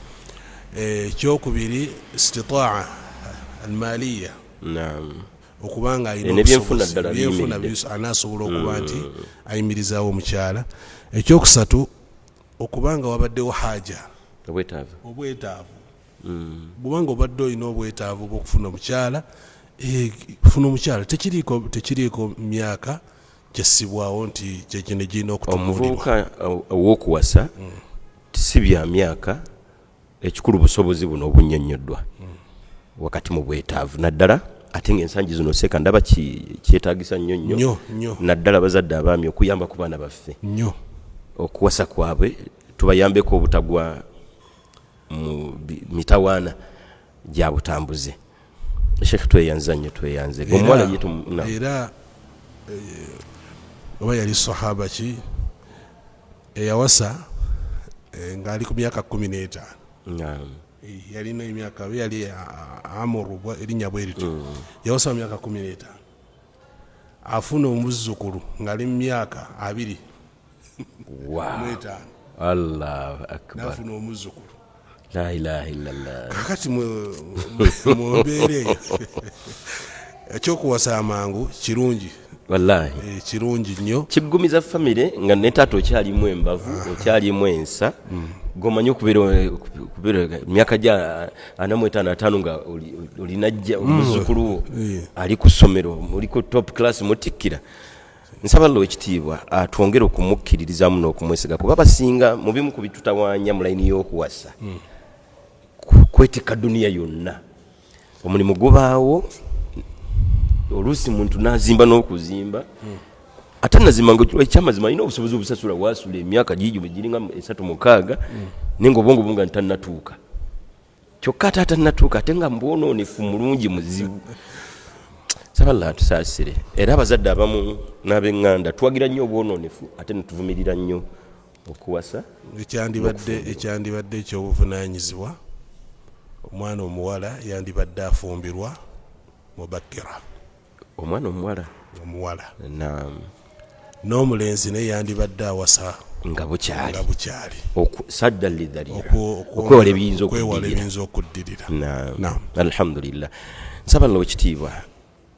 ekyokubiri istitaa almaliya okubanga alina ebyenfuna anaasobola okuba nti ayimirizaawo omukyala ekyokusatu okubanga wabaddewo haja obwetaavu bwobanga obadde olina obwetaavu bw'okufuna omukyala kufuna omukyala tekiriiko myaka kyessibwawo nti kyekino girina okutunuulirwa omuvubuka ow'okuwasa si bya myaka ekikulu busobozi buno obunnyonnyoddwa wakati mu bwetaavu naddala ate ng'ensangi zino seeka ndaba kyetaagisa nnyo naddala bazadde abaami okuyamba ku baana baffe okuwasa kwabwe tubayambeko obutagwa mu mitawaana gya butambuze Sheikh tweyanza nnyo tweyanze omuwala yetu era oba yali sahaba ki eyawasa ng'ali ku myaka 15 yalina emyaka yali amuru erinnya bwe rito yawasa myaka 15 afuna omuzzukulu ng'ali mu myaka 2 Allahu akbar nafuna omuzzukulu la ilaha illallah kakati mu mbeera eyo ekyokuwasa amangu kirungi wallahi kirungi nnyo kigumiza famire nga ne taata okyalimu embavu okyalimu ensa gomanyi okubeera myaka gya 45 nga olinajja omuzzukulu wo ali ku ssomero oli ku top class mutikkira nsaba Llo ekitiibwa atwongere okumukkiririzamu n'okumwesiga kuba basinga mu bimu ku bitutawaanya mu layini y'okuwasa kwetika duniya yonna omulimu gubaawo oluusi muntu n'azimba n'okuzimba ate nazimba ekyamazima alina obusobozi obusasula waasula emyaka giigyo giringa 36 naye nga obwongo bunga ntannatuuka kyokka ate atannatuuka ate nga mbwonoonefu mulungi muzibu saba Allah tusaasire era abazadde abamu n'ab'eŋŋanda twagira nnyo obwonoonefu ate netuvumirira nnyo okuwasa ekyandibadde ekyobuvunaanyizibwa omwana omuwala yandibadde afumbirwa mubakkira omwana omuwala naam n'omulenzi naye yandibadde awasa nga bukyali sadda lidhariya okwewala ebiyinza okuddirira. Alhamdulillah. Nsaba nno ekitiibwa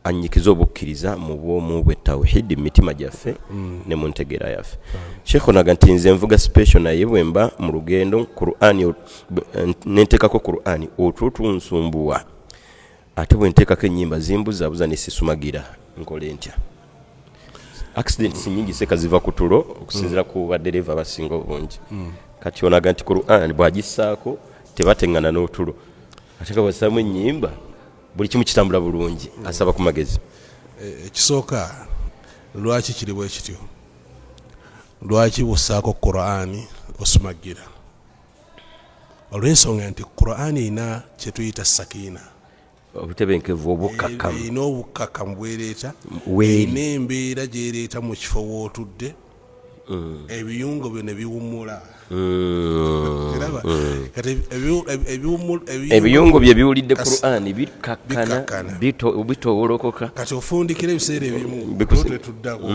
annyikiza obukkiriza mu bwomu bwe tawhidi mu mitima gyaffe ne mu ntegeera yaffe. Sheikh onaga nti nze nvuga special naye bwe mba mu lugendo Qur'ani nenteekako Qur'ani otutunsumbuwa ate bwe nteekako ennyimba zimbuzaabuza ne sisumagira nkole ntya. Accidents nyingi seka ziva ku tulo okusinziira ku badereva abasinga obungi. Kati onaga nti Qur'ani bwagissaako tebateŋŋana n'otulo ate nga basaamu ennyimba buli kimu kitambula bulungi. Asaba ku magezi. Ekisooka lwaki kiri bwe kityo? Lwaki bussaako Qur'ani osumagira? Olw'ensonga nti Qur'ani ina kye tuyita sakina, obutebenkevu obukkakkamu. Ina obukkakkamu bwereeta, ina embeera gyereeta mu kifo wootudde, ebiyungo byo ne biwummula. Ebiyungo bye biwulidde Qur'ani bikakkana bitowolokoka. Kati ofundikira ebiseera ebimu bitetuddako.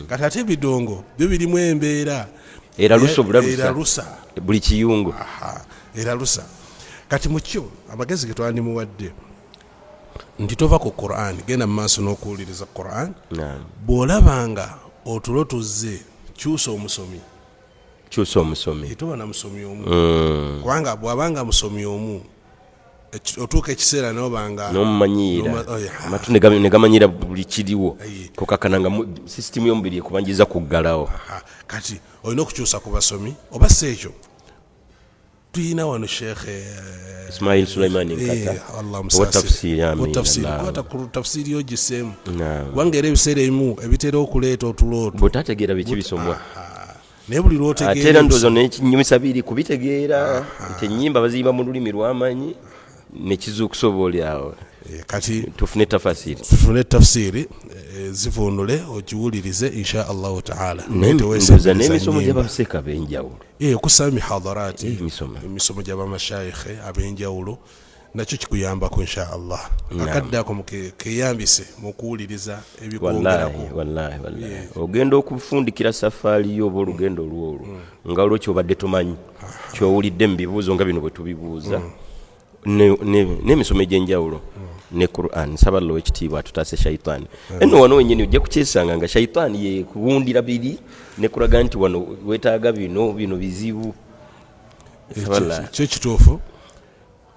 Kati ate ebidongo byo birimu embeera eralusa buli kiyungo eralusa. Kati mu kyo amagezi ge twandimuwadde nti tova ku Qur'ani, genda mu maaso n'okuwuliriza Qur'ani. Bw'olabanga otulo tuzze kyusa omusomi. Toba na musomi omu. Kubanga bw'abanga musomi omu otuuka ekiseera n'obanga n'omumanyiira amatu ne gamanyira buli kiriwo kokakana nga sisitimu y'omubiri ekubanjiza kuggalawo. Kati olina okukyusa ku basomi oba si ekyo. Tuyina wano Sheikh Ismail Sulaimani Nkata kwata ku tafsiri ogiseemu kubanga era ebiseera ebimu ebitera okuleeta otulooto bw'otategeera biki bisomwa naye buli lw'otegeera ate era ndowooza n'ekinyumisa biri kubitegeera nti ennyimba baziyimba mu lulimi lw'amanyi ne kizuukusa oba oli awo. Kati tufune tafsiri zivundule ogiwulirize insha Allahu ta'ala. Ndowooza n'emisomo gy'abaseka ab'enjawulo okusaba mihadaraati emisomo gy'abamashayikhe ab'enjawulo nakyo kikuyambako insha Allah. Akadde ako mukeyambise mu kuwuliriza ebikwogerako. Wallahi ogenda okufundikira safaari yo oba olugendo lwolwo nga olwo kyobadde tomanyi kyowulidde mu bibuuzo nga bino bwe tubibuuza n'emisomo egy'enjawulo ne Qur'an. Nsaba Llo ekitiibwa atutaase shayitaani. Eno wano wenyini ojja kukyesanga nga shayitaani ye kuwundira biri ne kulaga nti wano weetaaga bino bizibu. Kyo kituufu.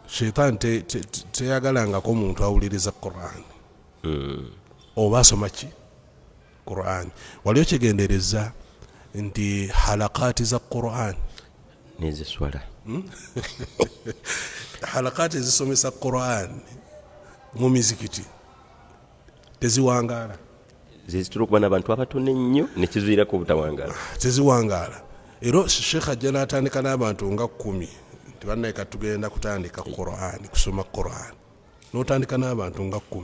Shayitaani teyagalangako omuntu awuliriza Qur'an oba asoma ki Qur'an. Wali okigendereza nti halakaati za Qur'an neziswala halakaati ezisomesa Qur'an mu mizikiti teziwangaala. Zizitula okuba n'abantu abatono ennyo ne kizuirako obutawangaala. Teziwangaala. Era Sheikh ajja n'atandika n'abantu nga 10 nti bannaye katugenda kutandika Qur'an, kusoma Qur'an. N'otandika n'abantu nga 10.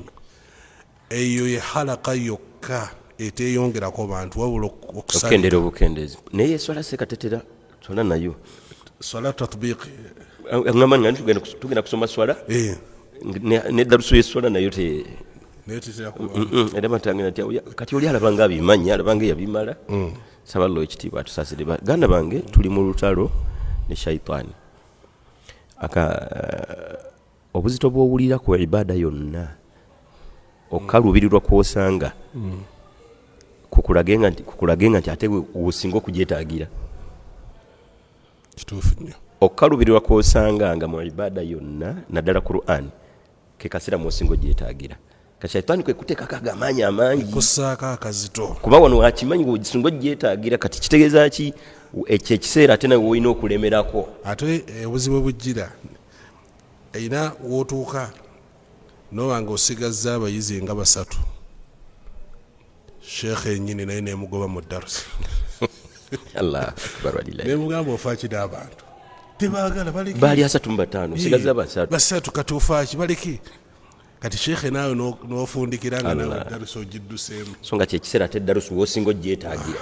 Eyo ye halaka yokka eteyongerako bantu wabula okukendera obukendezi. Naye eswala sekatetera twala nayo. Swala tatbiq. Ngamba nga tugenda kusoma swala. Ne darusu y'eswala nayo te. Era batangana kati oli alabanga abimanyi alabanga yabimala. Nsaba Llo ekitiibwa atusaasire baganda bange tuli mu lutalo ne shayitaani. Obuzito bw'owulira ku ibaada yonna okaluubirirwa kw'osanga kukulagenga nti ate wosinga okugyetaagira. Kituufu nnyo. Okaluubirirwa kw'osanga nga mu ibaada yonna naddala Qur'an ke kaseera mwosinga ogyetaagira. Kashayitaani kwe kuteekako agamanyi amangi kussaako akazito kuba wano wakimanyi ng'ogisinga ogyetaagira. Kati kitegeeza ki ekyo ekiseera ate nawe olina okulemerako. Ate obuzibu bujjira erina wootuuka n'obanga osigazza abayizi nga 3 Sheikh ennyini naye neemugoba mu darusi. Allahu akbar walilahi. Neemugamba ofaakira abantu tebaagala baleki baali 35 osigazza basatu kati ofaaki baleki. Kati Sheikh naawe n'ofundikira nga nawe darusi ogidduseemu. So nga kyekiseera ate darusi w'osinga ogyetaagira.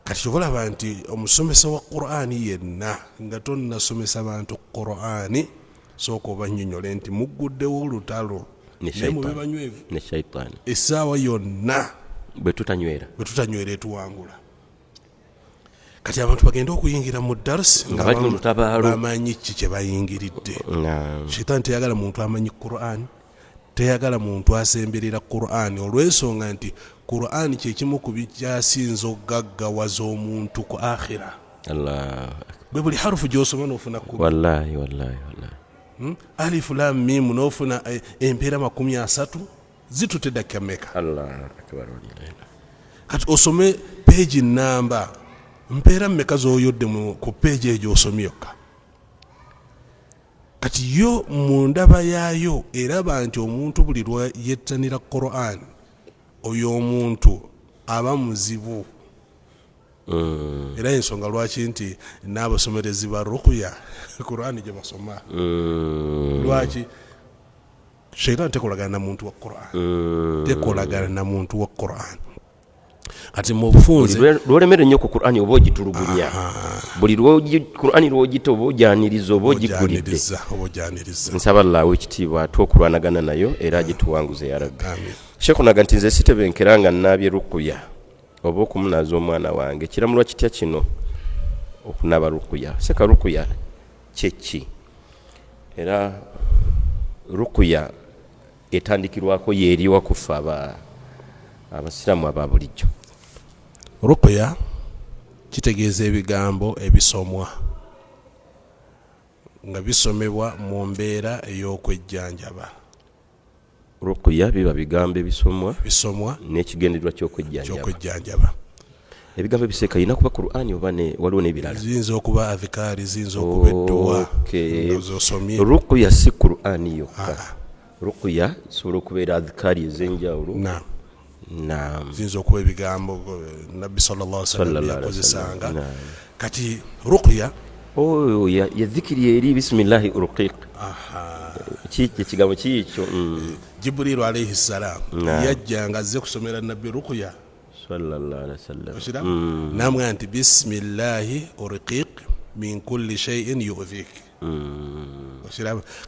Kati olaba nti omusomesa wa Qur'ani yenna nga tonnasomesa bantu Qur'ani sooka obannyonnyole nti mugguddewo olutalo ne mu bibanywevu ne shayitaani essaawa yonna bwe tutanywera etuwangula. Kati abantu bagenda okuyingira mu darsi nga bali mu lutabaalo bamanyi ki kye bayingiridde. Shaitan teyagala muntu amanyi Qur'an, teyagala muntu asemberera Qur'an olw'ensonga nti Qur'an kyekimu ku bikyasinza okugaggawaza omuntu ku akhira. Bwe buli harufu gy'osoma n'ofuna kkumi. Wallahi. Alif lam mim n'ofuna empeera 30 zitute dakika mmeka? Kati osome peegi namba mpeera mmeka z'oyodde ku peegi egyo osomye yokka. Kati yo mu ndaba yaayo eraba nti omuntu buli lwa yettanira Qur'an oyo omuntu aba muzibu. Era ensonga lwaki nti n'abasomerezi ba ruqya Qur'an gye basoma. Lwaki? Shaitan tekolagana na muntu wa Qur'an. Tekolagana na muntu wa Qur'an. Kati mu bufunze lwolemere nnyo ku Qur'ani oba ogitulugunya. Buli Qur'ani lwogita oba ojyaniriza oba ogigulidde. Nsaba Allah ekitiibwa ate okulwanagana nayo era agituwanguze ya Rabbi. Sheikhunaga nti nze sitebenkera nga nnaabye ruqya oba okumunaaza omwana wange kiramulwa kitya kino okunaaba ruqya. Seka ruqya kyeki? Era ruqya etandikirwako yeeriwa kufa abasiramu aba bulijjo. Ruqya kitegeeza ebigambo ebisomwa nga bisomebwa mu mbeera ey'okwejjanjaba. Ruqya biba bigambo bisomwa n'ekigendererwa ky'okwejjanjaba. Ebigambo ebiseeka yina kuba Qur'ani oba waliwo n'ebirala? Ziyinza okuba adhikaari, ziyinza okuba edduwa z'osomye. Ruqya si Qur'ani yokka. Ruqya zisobola okubeera adhikaari ez'enjawulo. Ziyinza okuba ebigambo Nabbi sallallahu alaihi wasallam yakozesanga. Kati ruqya ya dhikiri eri bismillahi urqiq. Ekigambo kiikyo Jibril alayhi salam yajjanga azze kusomera Nabbi ruqya sallallahu alaihi wasallam. Namwe nti bismillahi urqiq min kulli shay'in yu'dhik.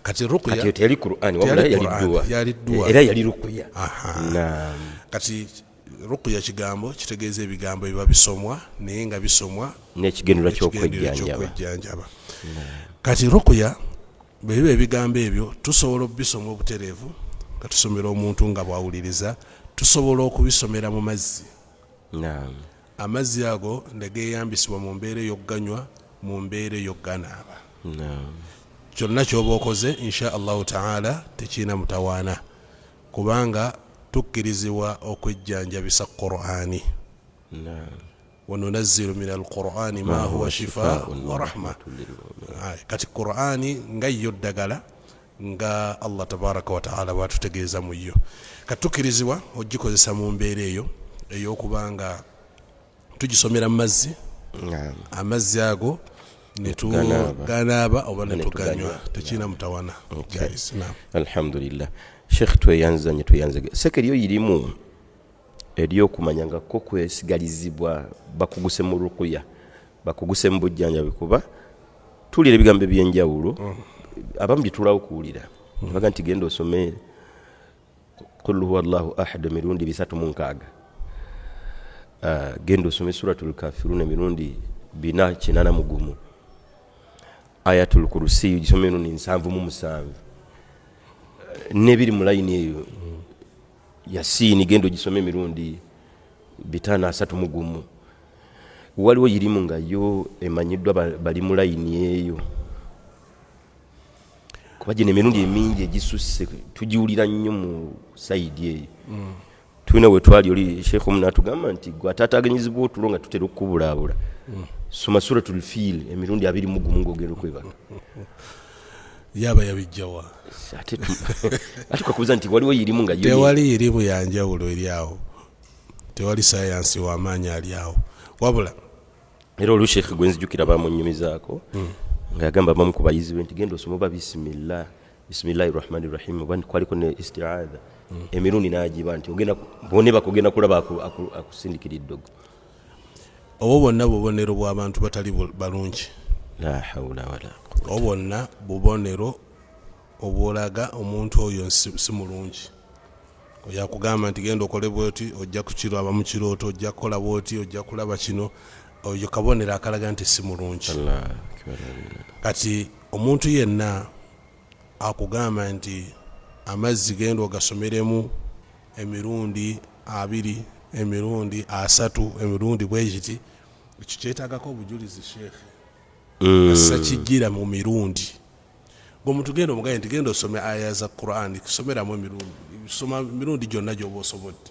Kati ruqya kati yali Qur'ani wabula yali dduwa era yali ruqya. Kati ruqya kigambo kitegeeza ebigambo ebiba bisomwa naye nga bisomwa n'ekigendererwa ky'okwejjanjaba. Kati ruqya bwe biba ebigambo ebyo tusobola okubisoma obutereevu nga tusomera omuntu nga bwawuliriza, tusobola okubisomera mu mazzi. Amazzi ago negeeyambisibwa mu mbeera ey'okuganywa, mu mbeera ey'okuganaaba. Kyonna ky'oba okoze insha Allahu ta'ala tekiina mutawaana kubanga tukkirizibwa okwejjanjabisa Qur'ani. Wa nunazzilu min al-Qur'ani ma huwa shifaa'un wa rahma. Kati Qur'ani nga yo ddagala nga Allah tabaraka wa ta'ala bwatutegeeza mu yo. Kati tukkirizibwa ogikozesa mu mbeera eyo ey'okubanga tugisomera mu mazzi. Amazzi ago netuganaaba oba netuganywa tekiina mutawana. Alhamdulillah. Sheikh tweyanza sekeriyo yirimu eryokumanya nga ko kwesigalizibwa bakuguse mu ruqya bakuguse mu bujjanjabi kuba tulira ebigambo ebyenjawulo abamu bitulawo kuwulira baga nti genda osome qul huwa Allahu ahad mirundi 306. Genda osome suratul kafirun mirundi 481. Ayatul kursi gisome mirundi 707. Nebiri mu line eyo Yasini gendo gisome mirundi 531. Waliwo yirimu nga yo emanyiddwa bali mu line eyo kuba gino emirundi emingi egisusse tugiwulira nnyo mu saidi eyo. Tulina we twali oli Sheikh Omuna atugamba nti gwe ataataganyizibwa otulo nga tutera okukubulaabula soma suratul fil emirundi 21 ng'ogenda okwebaka. Yaba yabijjawa ate tukakubuza nti waliwo yirimu nga yo tewali yirimu yanjawulo eri awo, tewali sayansi w'amaanyi ali awo wabula. Era olwo Sheikh gwe nzijukira bamunnyumizaako nga yagamba bamu ku bayizi be nti genda osoma oba bismillahir rahmanir rahim oba kwaliko ne isti'adha emirundi n'agiba nti bone bakugenda kulaba akusindikiridde obwo bonna bubonero bw'abantu batali balungi. La hawla wala quwwata. Obwonna bubonero obwolaga omuntu oyo si mulungi. yakugamba nti genda okole bwoti ojja kukiraba mu kirooto ojja kukola bwoti ojja kulaba kino oyo kabonero akalaga nti si mulungi. Kati omuntu yenna akugamba nti amazzi genda ogasomeremu emirundi 2 emirundi 3 emirundi bwekiti ekyo kyetaagako obujulizi sheekhe assa kijjira mu mirundi ng'omuntu genda omugaye nti genda osome aya za Qur'an kusomeramu emirundi soma mirundi gyonna gy'oba osobodde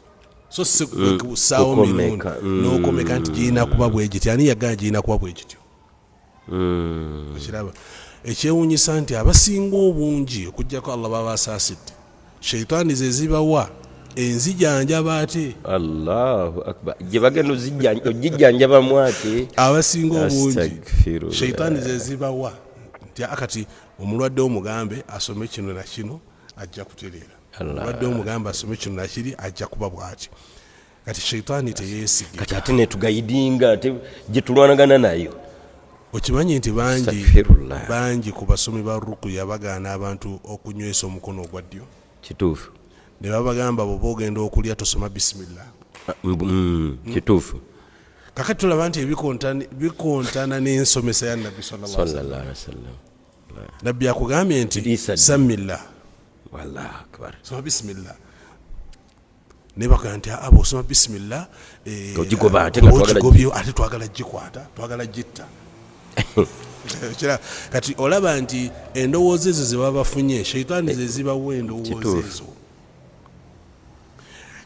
so si kusaawo mirundi n'okomeka nti girina kuba bwegiti ani yagana girina kuba bwegityo okiraba ekyewuunyisa nti abasinga obungi okuggyako Allah baba asaasidde sheitaani ze zibawa enzijanjaba ate Allahu akbar gye bagenda ojijjanjabamu ate abasinga obungi sheitaani ze zibawa nti akati omulwadde omugambe asome kino na kino ajja kutereera omulwadde omugambe asome kino na kiri ajja kuba bw'ati kati sheitaani teyeesiga kati ate netugayidinga ate gye tulwanagana nayo. Okimanyi nti bangi ku basomi ba rukuya bagaana abantu okunywesa omukono ogwa ddyo. Kituufu. Ne babagamba bw'oba ogenda okulya tosoma bisimillah. Kituufu. Kakati tulaba nti bikontana n'ensomesa ya Nabbi sallallahu alaihi wasallam. Nabbi akugambye nti samillah. Wallahu akbar. Soma bisimillah. Ne bakugamba nti abo osoma bisimillah ogigoba ate nga twagala gikwata twagala gitta. Kati olaba nti endowooza ezo ze baba bafunye sheitaani ze zibawa endowooza ezo.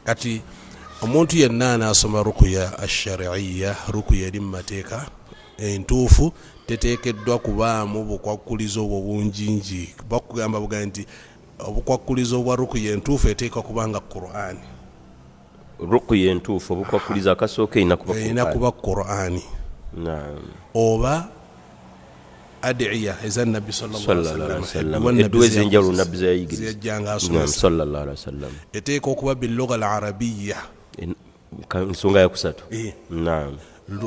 Kati omuntu yenna anaasoma rukuya ashariya rukuya eri mu mateeka entuufu teteekeddwa kubaamu bukwakkulizo obwo bungingi bakugamba buga nti obukwakkulizo obwa rukuya entuufu eteekwa kubanga Qur'ani. Rukuya entuufu obukwakkulizo akasooka erina kuba Qur'ani oba adiya eza Nabbi sallallahu alaihi wasallam edduwezi enjawulo Nabbi zayigiriza sallallahu alaihi wasallam eteeka okuba bilugha al-arabiyya nsonga ya kusatu.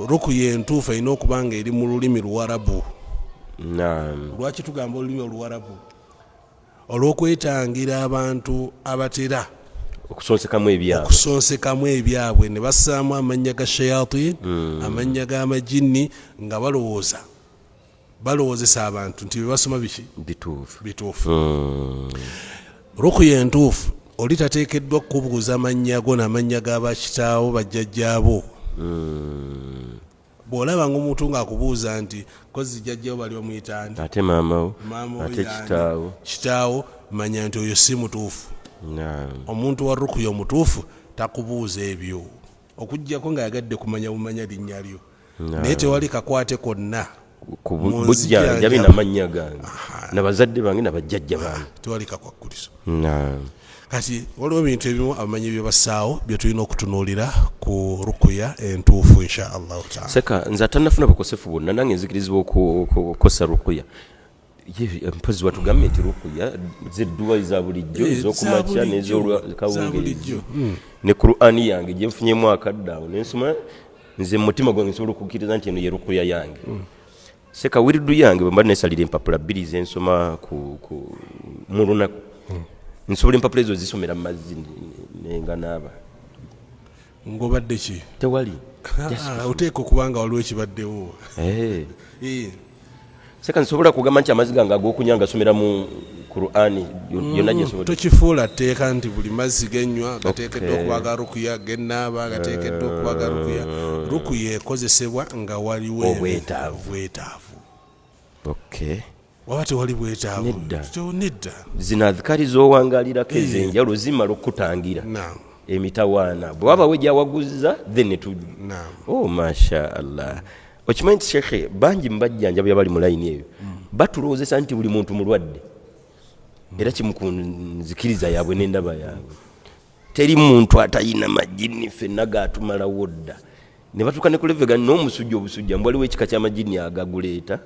Rukuya entuufu erina okuba nga eri mu lulimi Luwarabu. Lwaki tugamba olulimi Oluwarabu? Olw'okwetangira abantu abatera okusonsekamu ebyabwe ne bassaamu amannya ga shayatin amannya g'amajinni nga balowoozesa abantu nti bebasoma biki bituufu. Rukuya entuufu oli tateekeddwa kubuuza amannya go n'amannya g'abakitaawo bajjajjaabo. Bw'olaba ng'omuntu ng'akubuuza nti kozi jjajjawo bali bamuyita nti ate maamawo ate kitaawo manya nti oyo si mutuufu. Omuntu wa rukuya omutuufu takubuuza ebyo okuggyako ng'ayagadde kumanya bumanya linnya lyo naye tewali kakwate konna bujjanjabi n'amannya gange n'abazadde bange n'abajjajja bange tewali kakwakkulizo. Kati waliwo ebintu ebimu abamanyi bye bassaawo bye tulina okutunuulira ku rukuya entuufu insha Allahu taala. Seka nze atannafuna bukosefu bwonna nange nzikirizibwa okukosa rukuya. Mpozi watugambye nti rukuya zedduwa za bulijjo ez'okumakya n'ez'olwakawungeezi ne Qur'ani yange gye nfunyemu akaddawo nensoma nze mu mutima gwange nsobola okukkiriza nti eno ye rukuya yange. Seka wiridu yange bwe mba neesalira empapula 2 ze nsoma mu lunaku nsobola empapula ezo zisomera mu mazzi nenga naaba. Ng'obadde ki? Tewali. Oteeka okubanga waliwo ekibaddewo. Seka nsobola kugamba nti amazzi gange ag'okunywa ngasomera mu Qur'ani yonna gye nsobola. Tokifuula tteeka nti buli mazzi genywa gateekeddwa okuba ga rukuya gennaaba gateekeddwa okuba ga rukuya. Rukuya ekozesebwa nga waliwo obwetaavu. Waba tewali bwetaavu nedda. Zino adhikari z'owangaalirako ez'enjawulo zimala okutangira emitawaana bwe waba wegyawaguza then masha Allah. Okimanyi nti shekhe bangi mbajjanjabi abali mu layini eyo batulowoozesa nti buli muntu mulwadde era kimukunzikiriza yaabwe n'endaba yaabwe. Teri muntu atayina majini ffenna gaatumalawo dda ne batuuka ne kulevega n'omusujja obusujja mbu waliwo ekika ky'amajini agaguleeta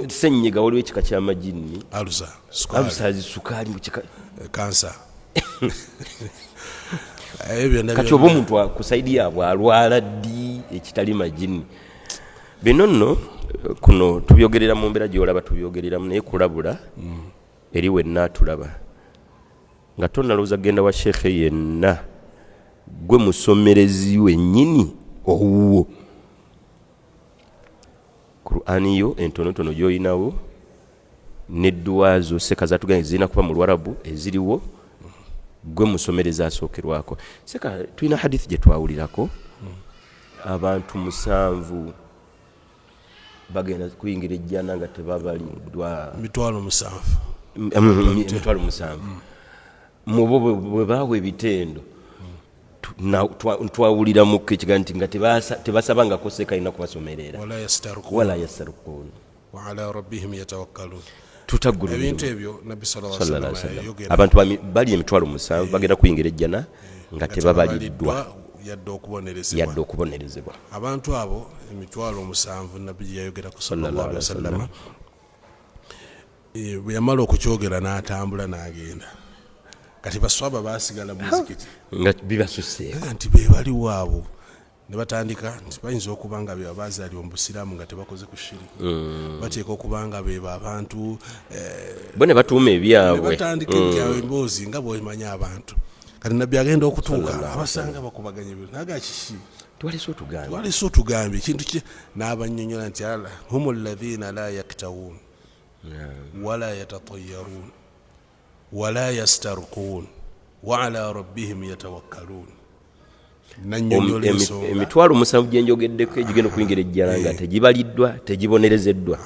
ssenyiga waliwo ekika ky'amajini alusazi sukaali kansa. Kati oba omuntu akusaidi yaabwe alwala ddi ekitali majini. Bino nno kuno tubyogerera mu mbeera gy'olaba tubyogereramu naye kulabula eri wenna tulaba. nga tonalowooza genda wa shekhe yenna gwe musomerezi wennyini owuwo Qur'ani yo entonotono gy'olinawo n'edduwa zo seka zatuganye zirina kuba mu Lwarabu eziriwo gwe musomereza asookerwako. Seka tulina hadithi gye twawulirako abantu 7 bagenda kuyingira ejjana nga tebabaliddwa 7,000 mu bo bwe baawa ebitendo twawulira mu ekigambo nga tebasabangako seka alina kubasomerera wala yastarukun wa ala rabbihim yatawakkalun. Ebintu ebyo Nabbi sallallahu alaihi wasallam yogera abantu bali 7,000 bagenda kuyingira ejjana nga tebabaliddwa yadde okubonerezebwa. Abantu abo 7,000 Nabbi yayogera ku sallallahu alaihi wasallam bwe yamala okukyogera n'atambula n'agenda. Kati baswaba basigala mu muzikiti nga bibasuseeko nti be bali waabo ne batandika nti bayinza okuba nga be bazaaliwa mu busiraamu nga tebakoze ku shiriki bateeka okuba nga be abantu bo ne batuuma ebyabwe batandika ebyabwe emboozi nga bwemanya abantu. Kati Nabbi agenda okutuuka abasanga bakubaganya ebintu naga kiki twalese otugambye ekintu kye n'abannyonnyola nti ala humu alladhina la yaktawun wala yatatayarun wala yastarqun wa ala rabbihim yatawakkalun. Emitwalo 7 gyenjogeddeko egigenda okuyingira ejjana nga tegibaliddwa tegibonerezeddwa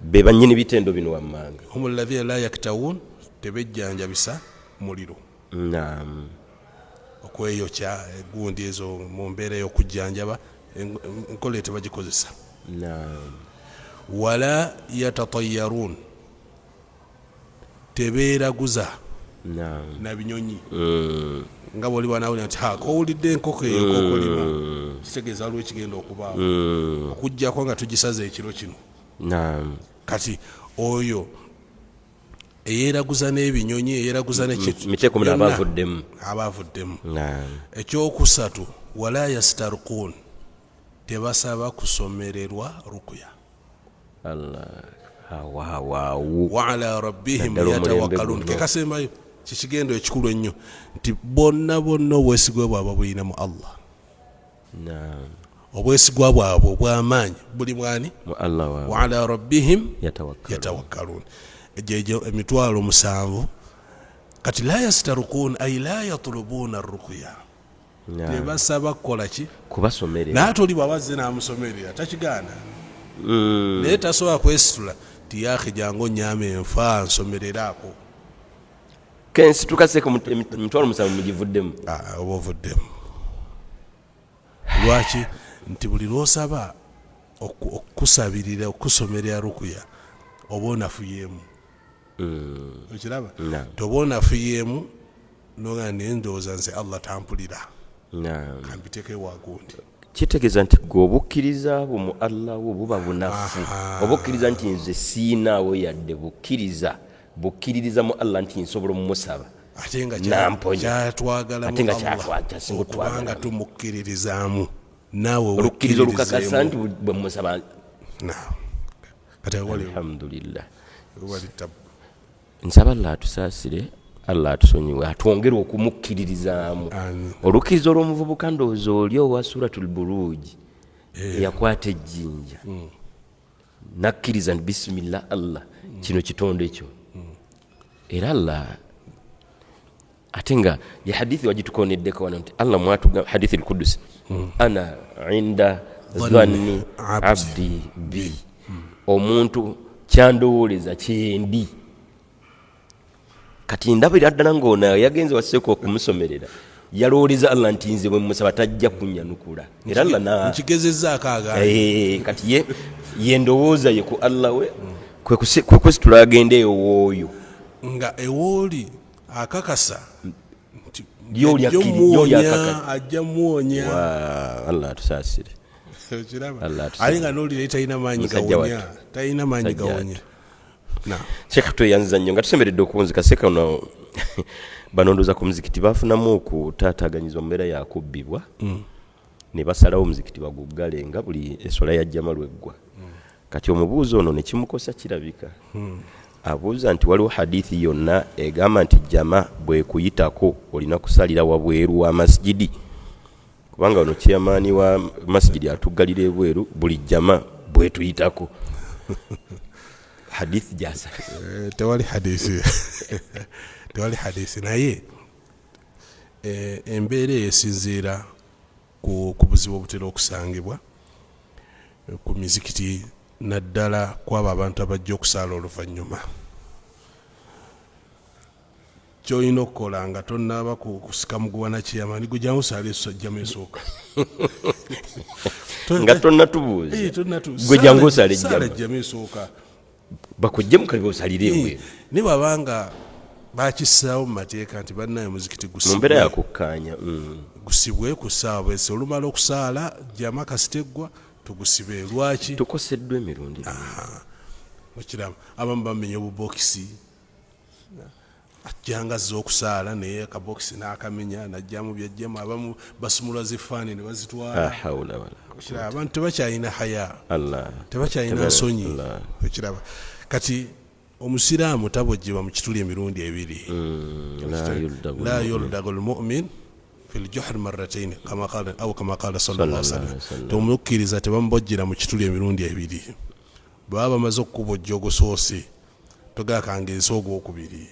be bannyini bitendo bino wammanga. Hum alladhina la yaktawun tebejjanjabisa muliro okweyokya egundi ezo mu mbeera y'okujjanjaba enkola tebagikozesa. Wala yatatayarun tebeeraguza na binyonyi nga bwoli banawulira nti kowulidde enkoko eyo kokolima kitegeeza waliwo ekigenda okubaawo okuggyako nga tugisaza ekiro kino. Kati oyo eyeeraguza n'ebinyonyi eyeeraguza miteeko muno abaavuddemu. Ekyokusatu wala yastarqun tebasaba kusomererwa rukuya. Wa ala rabbihim yatawakkalun. Kekasembayo kikigendo ekikulu ennyo nti bonna obwesigwa bwabwe buyina mu Allah. Obwesigwa bwabwe obw'amaanyi buli mwani mu Allah wa ala rabbihim yatawakkalun. Ejo emitwalo 7 kati la yastarqun ay la yatlubuna ar-ruqya tebasaba kukola ki kubasomerera n'atoli bwabazze n'amusomerera takigaana naye tasobola kwesitula ti yakhe jangu onyame enfa nsomereraako kensi tukaseko emitwalo 7 mugivuddemu oba ovuddemu. Lwaki nti buli lwosaba okusabirira okusomerera rukuya oba onafuyemu okiraba toba onafuyemu noga nendowooza nze Allah tampulira kambiteeke wagundi. Kitegeeza nti gwe obukkiriza bwo mu Allah wo buba bunafu obukkiriza nti nze siinaawo yadde bukkiririza mu Allah nti nsobola omumusaba ate nga kyatwagala mu Allah kubanga tumukkiririzaamu naawe olukkiriza olukakasa nti bwe musaba. Alhamdulillah. Nsaba Allah atusaasire Allah atusonyiwe atwongere okumukkiririzaamu. Olukkiriza olw'omuvubuka ndowooza oli owa Suratul Buruj eyakwata ejjinja nakkiriza nti bisimillah Allah kino kitonde ekyo era Allah ate nga ya hadithi wagitukoneddeko wano nti Allah mwatuga hadithi al-Qudus ana inda dhanni abdi bi omuntu kyandowooleza kyendi. Kati ndabira ddala ng'ona yagenze waseeko okumusomerera yalowooleza Allah nti nze bwe musaba tajja kunnyanukula era Allah nkigezezzaako agaana kati ye ndowooza ye ku Allah we kwe kwesitula agenda eyo wooyo nga ewooli akakasa nti ajja muwonya. Allah atusaasire. Ali nga n'olira talina maanyi gawonya talina maanyi gawonya. Sheikh tweyanziza nnyo nga tusemberedde okuwunzika seka ono banondoza ku muzikiti bafunamu okutaataganyizwa mu mbeera yakubbibwa ne basalawo omuzikiti baguggale nga buli essola ya jjama lweggwa. Kati omubuuzo ono ne kimukosa kirabika abuuza nti waliwo hadithi yonna egamba nti jama bwekuyitako olina kusalira wabweru wa masjidi, kubanga ono chairman wa masjidi atuggalira ebweru buli jama bwetuyitako. Hadithi jasa tewali hadithi tewali hadithi naye embeera esinziira ku buzibu obutera okusangibwa ku mizikiti naddala kwaba abantu abajja okusaala oluvannyuma. Kyolina okukola nga tonnaaba kusika muguwa na kiyamani gujjamu osaala essajjamu esooka nga tonnatubuuza gwe jangu osaala ejjamu esooka bakujje mukalebe osalire ebweru. Ne babanga bakissaawo mu mateeka nti bannaye muzikiti mu mbeera yakukkaanya gusibwe ku ssaawa bwese olumala okusaala jjama kasiteggwa tugusibe. Lwaki? tukoseddwa emirundi okiraba abamu bamenya obubokisi ajjanga azza okusaala naye akabokisi n'akamenya najjamu byajjamu. Abamu basumulwa zifaani ne bazitwala. Okiraba abantu tebakyalina haya, tebakyalina nsonyi. Okiraba kati omusiraamu tabojjebwa mu kituli emirundi ebiri. la yuldagu lmumin fi ljuhri marrataini kama qala sallallahu alaihi wasallam. Tomukkiriza tebamubojjera mu kituli emirundi ebiri. Baba bamaze okukubojja ogusoose togakangeesa ogwokubiri.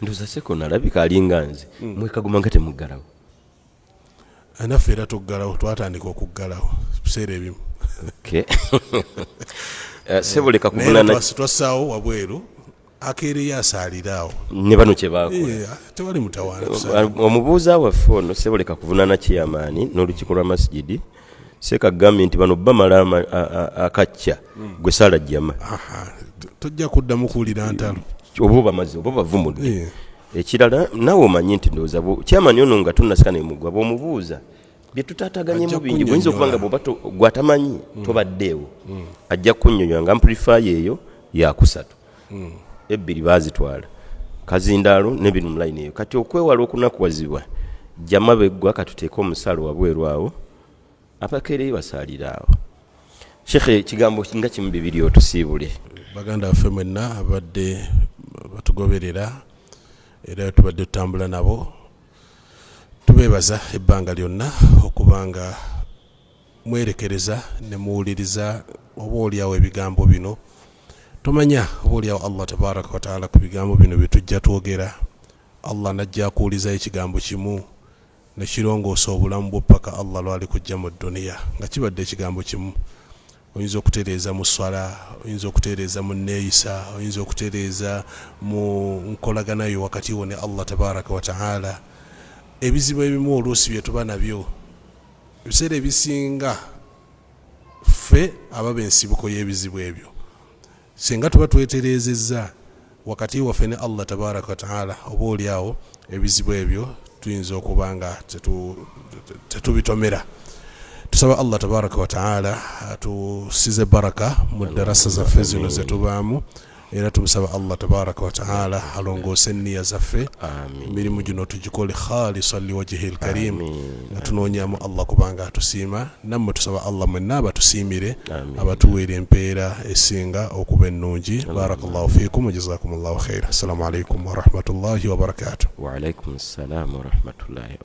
Ndoza seko nalabika alinga nze mwekaguma nga temuggalawo. Anaffe era tuggalawo, twatandika okuggalawo biseera ebimu. Seboleka kuvunana twassaawo wabweru akeereyo asaaliraawo ne bano kye baakola. Tewali mutawaana. Omubuuza waffe ono seboleka kuvunana kiyamaani n'olukiiko lwa masjidi seeka agambye nti bano bamala akacca gwe saala jjama. Tojja kuddamu kuwulira ntalo oba bamaze oba bavumudde. Ekirala naawe omanyi nti ndowooza kyamaani ono nga tonnasika nemugwa bw'omubuuza bye tutaataganyemu bingi buyinza okuba nga bw'oba gwatamanyi tobaddeewo ajja kunnyonnyola nga amplifier eyo yakusatu ebbiri baazitwala kazindaalo n'ebiri mu layini eyo. Kati okwewala okunakuwazibwa jjama beggwa katuteeke omusaalo wabweru awo abakeereyo basaalira awo. Shekhe ekigambo nga kimu bibiri otusiibule. Baganda baffe mwenna abadde batugoberera era tubadde tutambula nabo tubeebaza ebbanga lyonna okubanga mwerekereza ne muwuliriza oba oliawo ebigambo bino. Tomanya oba oliawo Allah tabaraka wa taala ku bigambo bino bye tujja twogera. Allah najja akuwuliza ekigambo kimu ne kirongoosa obulamu bwo paka Allah lwali kujja mu dduniya nga kibadde ekigambo kimu. Oyinza okutereeza mu swala, oyinza okutereeza mu neeyisa, oyinza okutereeza mu nkolaganayo wakati wo ne Allah tabaraka wa taala. Ebizibu ebimu oluusi bye tuba nabyo ebiseera ebisinga ffe ababa ensibuko y'ebizibu ebyo singa tuba twetereezezza wakati waffe ne Allah tabaraka wa taala oba oliawo ebizibu ebyo tuyinza okuba nga tetubitomera. Tusaba Allah tabaraka wa taala atusize baraka mu darasa zaffe zino zetubaamu era tumusaba Allah tabaraka wa taala alongoose enniya zaffe emirimu gino tugikole khalisa liwajhihi lkarim nga tunoonyaamu Allah kubanga atusiima. Nammwe tusaba Allah mwenna abatusiimire abatuweera empeera esinga okuba ennungi. Barakallahu fiikum wa jazakumullahu khaira. Assalamu alaikum wa rahmatullahi wa barakatuh. Wa alaikum assalam wa rahmatullahi